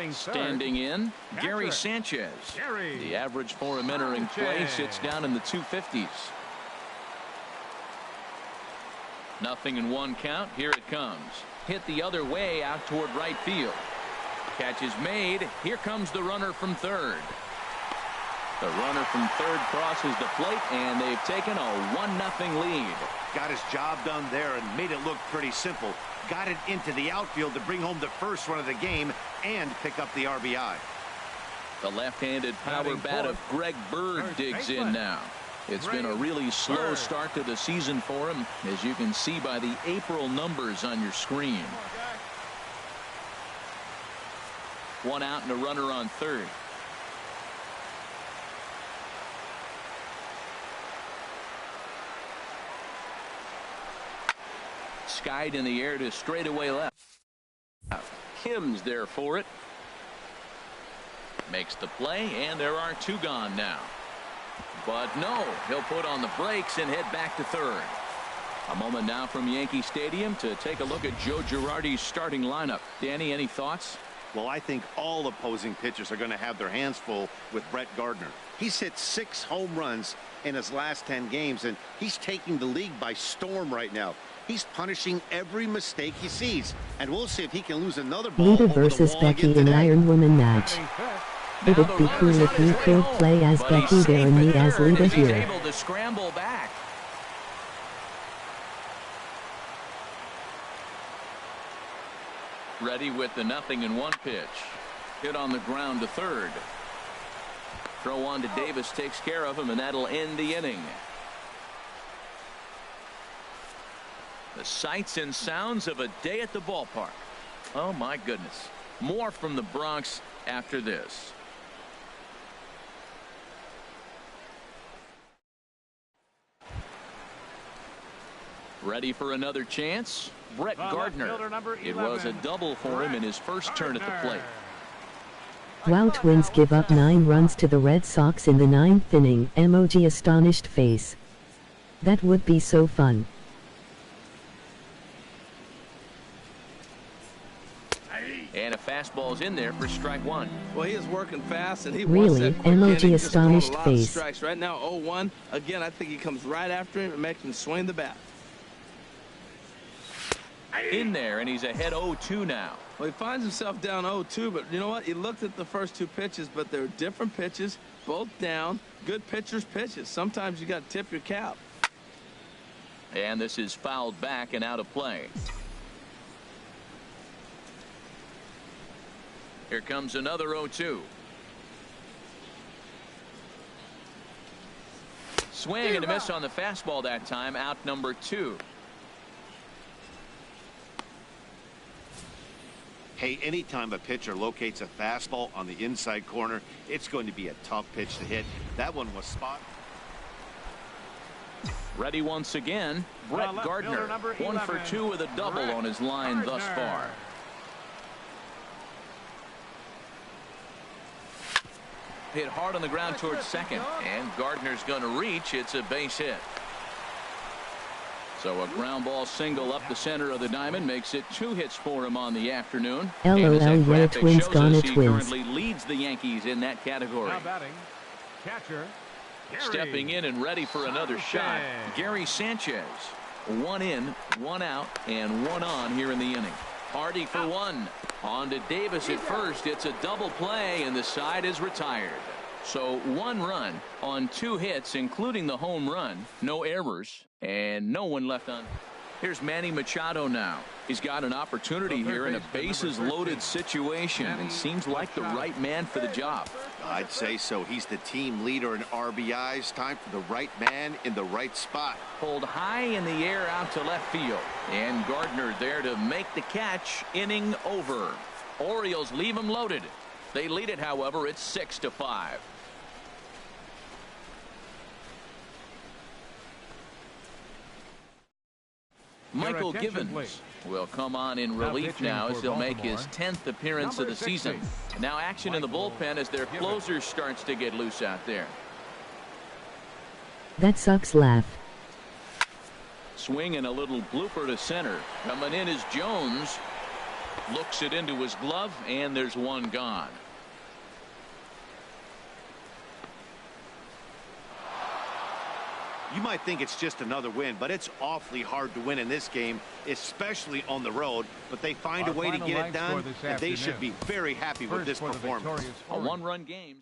Standing in, Gary Sanchez. The average for him entering play sits down in the 250s. Nothing in 1 count. Here it comes. Hit the other way out toward right field. Catch is made. Here comes the runner from third. The runner from third crosses the plate, and they've taken a 1-0 lead. Got his job done there and made it look pretty simple. Got it into the outfield to bring home the first run of the game and pick up the RBI. The left-handed power bat of Greg Bird digs in now. It's been a really slow start to the season for him, as you can see by the April numbers on your screen. One out and a runner on third. Skied in the air to straightaway left. Kim's there for it. Makes the play, and there are two gone now. But no, he'll put on the brakes and head back to third. A moment now from Yankee Stadium to take a look at Joe Girardi's starting lineup. Danny, any thoughts? Well, I think all opposing pitchers are going to have their hands full with Brett Gardner. He's hit 6 home runs in his last 10 games, and he's taking the league by storm right now. He's punishing every mistake he sees, and we'll see if he can lose another ball. Lita versus Becky in Iron Woman match. It'd be cool if you could play as Becky there and me as Lita here. Able to scramble back. Ready with the 0-1 pitch. Hit on the ground to third. Throw on to Davis takes care of him, and that'll end the inning. The sights and sounds of a day at the ballpark. Oh my goodness. More from the Bronx after this. Ready for another chance? Brett Gardner. It was a double for him in his first turn at the plate. Wow, Twins give up 9 runs to the Red Sox in the 9th inning. Emoji astonished face. That would be so fun. And a fastball's in there for strike one. Well, he is working fast, and he really wants that quick emoji inning, just throwing astonished a lot face. of strikes. Right now, 0-1. Again, I think he comes right after him and makes him swing the bat. In there, and he's ahead 0-2 now. Well, he finds himself down 0-2, but you know what? He looked at the first 2 pitches, but they're different pitches, both down. Good pitchers' pitches. Sometimes you got to tip your cap. And this is fouled back and out of play. Here comes another 0-2. Swing and a miss on the fastball that time. Out number 2. Hey, anytime a pitcher locates a fastball on the inside corner, it's going to be a tough pitch to hit. That one was spot. Ready once again, Brett Gardner. 1 for 2 with a double on his line thus far. Hit hard on the ground towards second, and Gardner's going to reach. It's a base hit. So a ground ball single up the center of the diamond makes it 2 hits for him on the afternoon. LOL, yeah, Twins gonna He Twins. currently leads the Yankees in that category. Now batting, catcher, Gary. Stepping in and ready for another shot, Gary Sanchez. 1 in, 1 out, and 1 on here in the inning. Hardy for 1. On to Davis at first. It's a double play, and the side is retired. So 1 run on 2 hits, including the home run. No errors, and no one left on. Here's Manny Machado now. He's got an opportunity here in a bases-loaded situation, and seems like the right man for the job. I'd say so. He's the team leader in RBIs. Time for the right man in the right spot. Pulled high in the air out to left field. And Gardner there to make the catch. Inning over. Orioles leave him loaded. They lead it, however. It's 6-5. Michael Givens will come on in relief now as he'll make his 10th appearance of the season. And now action in the bullpen as their closer starts to get loose out there. That sucks laugh. Swing and a little blooper to center. Coming in is Jones. Looks it into his glove, and there's 1 gone. You might think it's just another win, but it's awfully hard to win in this game, especially on the road. But they find a way to get it done, and they should be very happy with this performance. A 1-run game.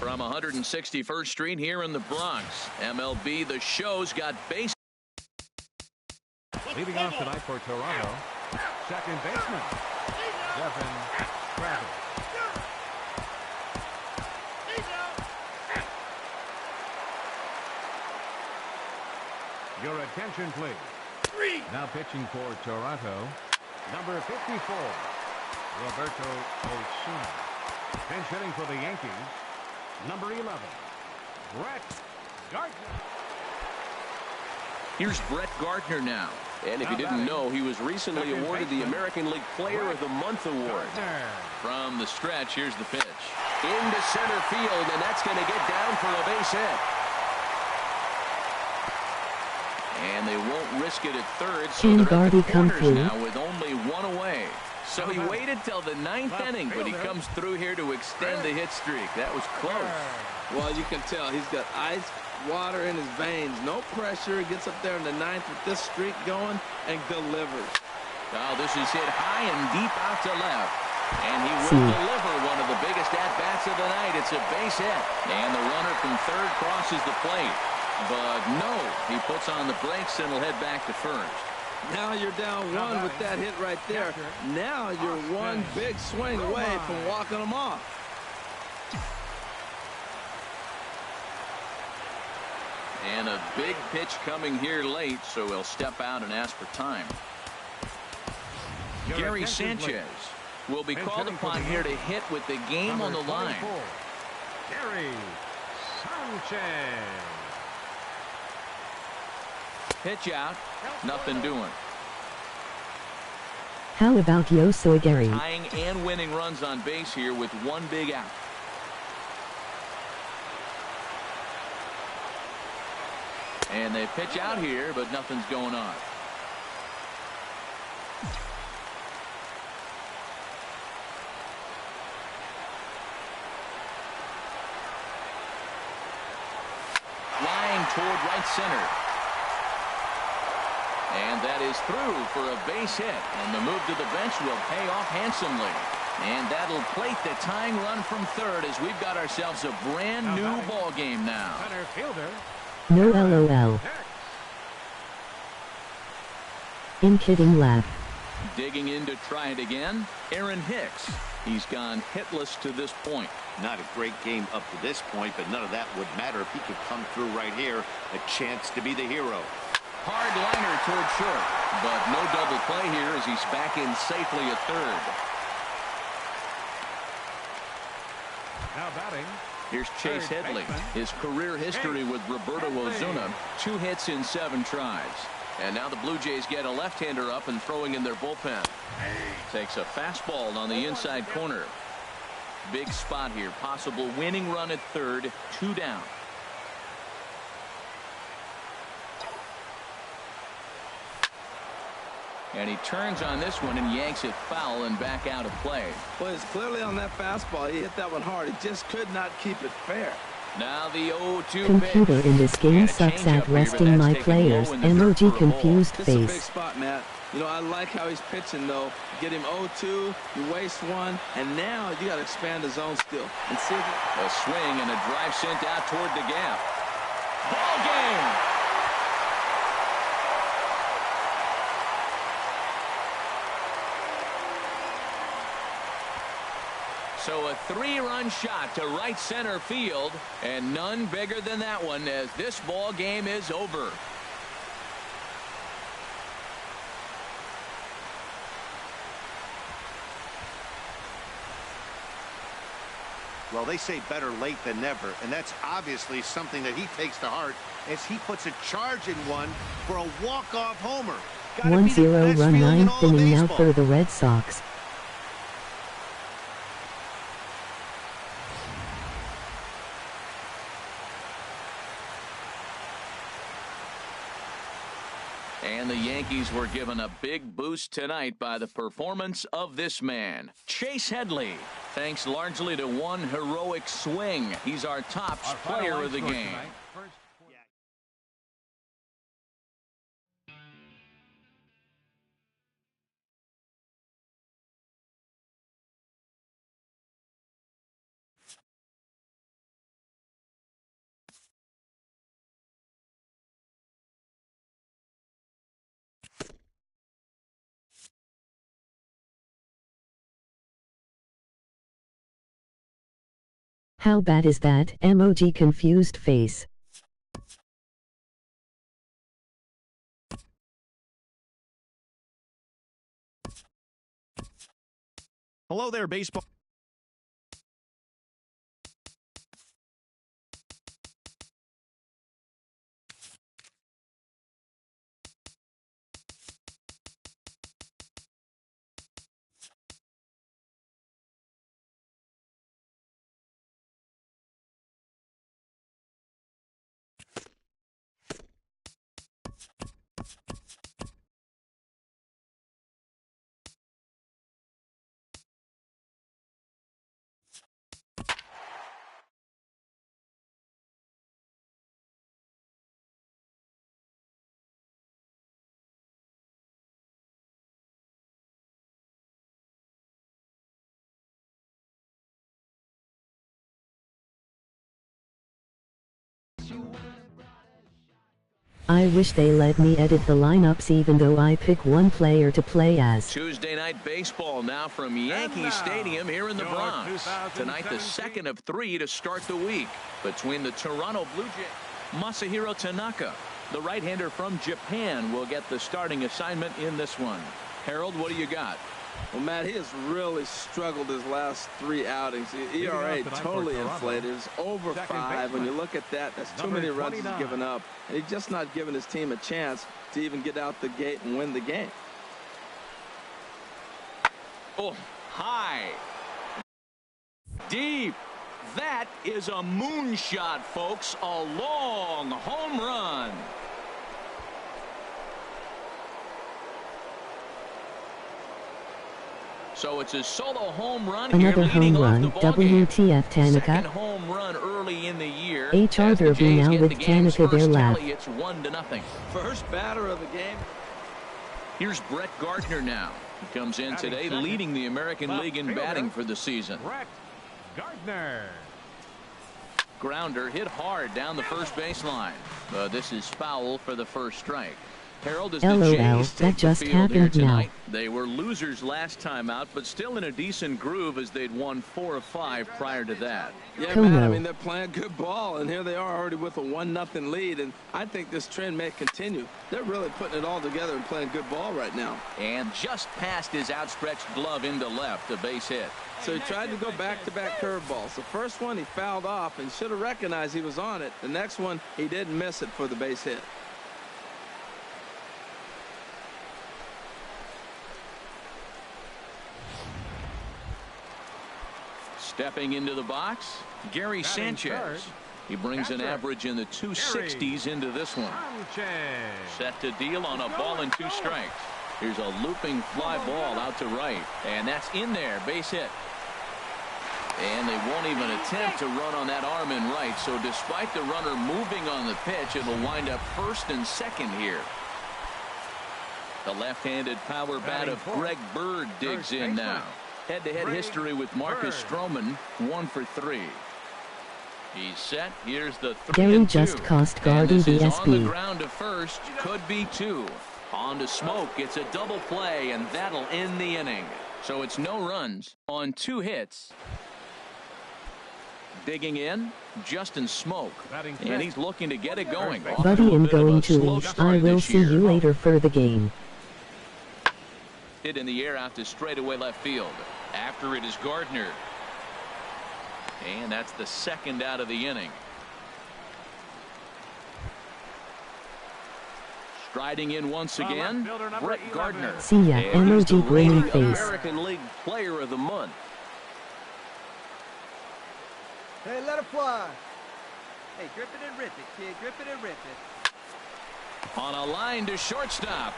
From 161st Street here in the Bronx, MLB The Show's got base. Leading off tonight for Toronto, second baseman, Devin Travis. Your attention, please. Now pitching for Toronto, number 54, Roberto Osuna. Pinch hitting for the Yankees, number 11, Brett Gardner. Here's Brett Gardner now. And if you didn't know, he was recently awarded the American League Player of the Month award. From the stretch, here's the pitch. Into center field, and that's going to get down for a base hit. And they won't risk it at third, so they're at the corners now with only one away. So he waited till the ninth inning, but he comes through here to extend the hit streak. That was close. Well, you can tell he's got ice water in his veins. No pressure. He gets up there in the ninth with this streak going and delivers. Now this is hit high and deep out to left. And he will deliver one of the biggest at-bats of the night. It's a base hit. And the runner from third crosses the plate. But no, he puts on the brakes and will head back to first. Now you're down one with that hit right there. Now you're one big swing away from walking them off. And a big pitch coming here late, so he'll step out and ask for time. Gary Sanchez will be called upon here to hit with the game on the line. Gary Sanchez. Pitch out, nothing doing. How about Yosoi Gary? Tying and winning runs on base here with one big out. And they pitch out here, but nothing's going on. Flying toward right center. And that is through for a base hit. And the move to the bench will pay off handsomely. And that'll plate the tying run from third as we've got ourselves a brand new ball game now. Center fielder. No LOL. In kidding laugh. Digging in to try it again, Aaron Hicks. He's gone hitless to this point. Not a great game up to this point, but none of that would matter if he could come through right here. A chance to be the hero. Hard liner toward short, but no double play here as he's back in safely at third. Now batting. Here's Chase Headley. His career history with Roberto Osuna, 2 hits in 7 tries. And now the Blue Jays get a left-hander up and throwing in their bullpen. Takes a fastball on the inside corner. Big spot here. Possible winning run at third. 2 down. And he turns on this one and yanks it foul and back out of play. Well, it's clearly on that fastball. He hit that one hard. He just could not keep it fair. Now the 0-2 Computer in this game sucks at resting my players. Emoji confused This is a big face. spot, Matt. You know, I like how he's pitching, though. Get him 0-2, you waste one, and now you got to expand the zone still. And see a swing and a drive sent out toward the gap. Ball game. So a 3-run shot to right center field, and none bigger than that one as this ball game is over. Well, they say better late than never, and that's obviously something that he takes to heart as he puts a charge in one for a walk-off homer. 1-0 run 9th inning now for the Red Sox. And the Yankees were given a big boost tonight by the performance of this man, Chase Headley. Thanks largely to one heroic swing. He's our top player of the game. How bad is that? Emoji confused face. Hello there, baseball. I wish they let me edit the lineups even though I pick one player to play as. Tuesday night baseball now from Yankee Stadium here in the Bronx. Tonight the second of 3 to start the week between the Toronto Blue Jays. Masahiro Tanaka, the right-hander from Japan, will get the starting assignment in this one. Harold, what do you got? Well, Matt, he has really struggled his last 3 outings. The ERA totally inflated. It's over 5. When you look at that, that's too many runs he's given up. And he's just not giving his team a chance to even get out the gate and win the game. Oh, high. Deep. That is a moonshot, folks. A long home run. So it's a solo home run. Another home run. WTF Tanaka. Second home run early in the year. HR Derby now with Tanaka their lap. It's 1-0. First batter of the game. Here's Brett Gardner now. He comes in today leading the American League in batting for the season. Brett Gardner. Grounder hit hard down the first baseline. This is foul for the first strike. Harold, as the LOL, Jays that take just the field here happened now. tonight. They were losers last time out, but still in a decent groove as they'd won 4 of 5 prior to that. Yeah, man, I mean, they're playing good ball, and here they are already with a 1-0 lead, and I think this trend may continue. They're really putting it all together and playing good ball right now. And just past his outstretched glove into left, a base hit. So he tried to go back-to-back curveballs. The first one he fouled off and should have recognized he was on it. The next one, he didn't miss it for the base hit. Stepping into the box, Gary Sanchez. He brings an average in the 260s into this one. Set to deal on a ball and 2 strikes. Here's a looping fly ball out to right, and that's in there, base hit. And they won't even attempt to run on that arm in right, so despite the runner moving on the pitch, it'll wind up first and second here. The left-handed power bat of Greg Bird digs in now. Head-to-head history with Marcus Stroman, 1 for 3. He's set. Here's the 3-2. Gary just cost Gardner the On the SB. ground to first, could be 2. On to Smoke, it's a double play, and that'll end the inning. So it's no runs on 2 hits. Digging in, Justin Smoke, and he's looking to get it going. Buddy, I'm going to leave. I will see you later for the game. Hit in the air out to straightaway left field. After it is Gardner. And that's the second out of the inning. Striding in once again, Brett Gardner. See ya, emoji grinning face. American League Player of the Month. Hey, let it fly. Hey, grip it and rip it, kid. Grip it and rip it. On a line to shortstop.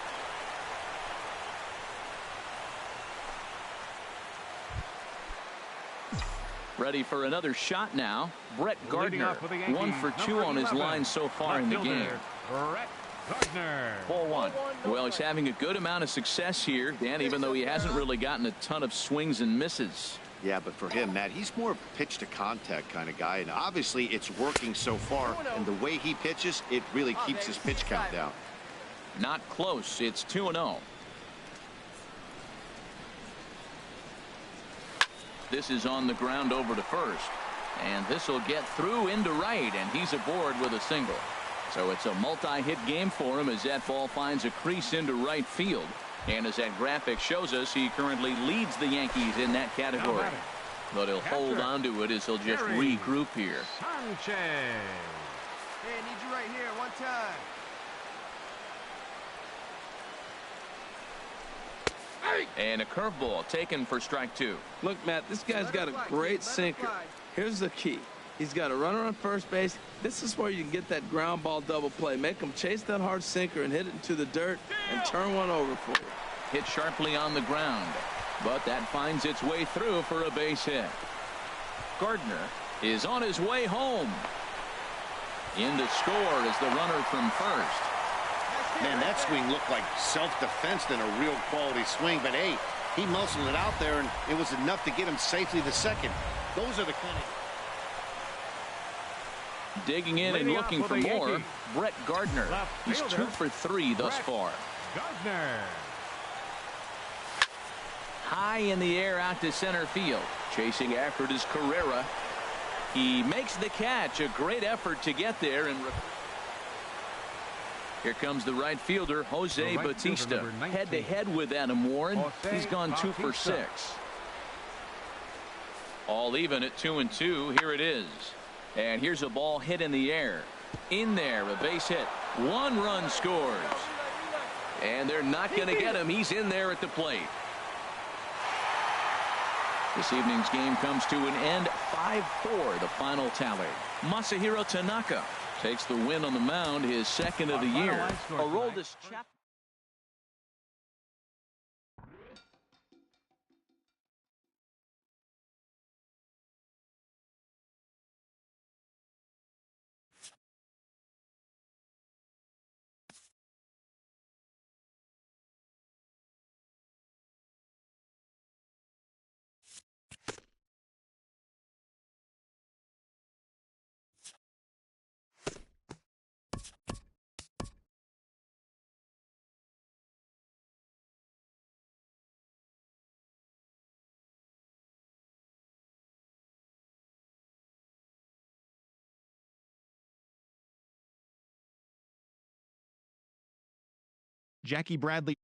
Ready for another shot now. Brett Gardner, 1 for 2 on his line so far in the game. Brett Gardner. Ball 1. Well, he's having a good amount of success here, Dan, even though he hasn't really gotten a ton of swings and misses. Yeah, but for him, Matt, he's more pitch to contact kind of guy, and obviously it's working so far, and the way he pitches, it really keeps his pitch count down. Not close. It's 2-0. This is on the ground over to first. And this will get through into right, and he's aboard with a single. So it's a multi-hit game for him as that ball finds a crease into right field. And as that graphic shows us, he currently leads the Yankees in that category. But he'll hold on to it as he'll just regroup here. Sanchez. Hey, I need you right here, one time. And a curveball taken for strike 2. Look, Matt, this guy's got a great sinker. Here's the key. He's got a runner on first base. This is where you can get that ground ball double play. Make him chase that hard sinker and hit it into the dirt and turn one over for you. Hit sharply on the ground, but that finds its way through for a base hit. Gardner is on his way home. In to score is the runner from first. Man, that swing looked like self-defense than a real quality swing, but hey, he muscled it out there, and it was enough to get him safely to second. Those are the kind of... Digging in and looking for more, Brett Gardner. He's 2 for 3 thus far. Gardner. High in the air out to center field. Chasing after it is Carrera. He makes the catch. A great effort to get there. And here comes the right fielder, Jose Bautista. Head-to-head with Adam Warren. He's gone 2 for 6. All even at 2-2. Here it is. And here's a ball hit in the air. In there, a base hit. 1 run scores. And they're not going to get him. He's in there at the plate. This evening's game comes to an end. 5-4, the final tally. Masahiro Tanaka takes the win on the mound, his second of the year. Aroldis Chapman. Jackie Bradley.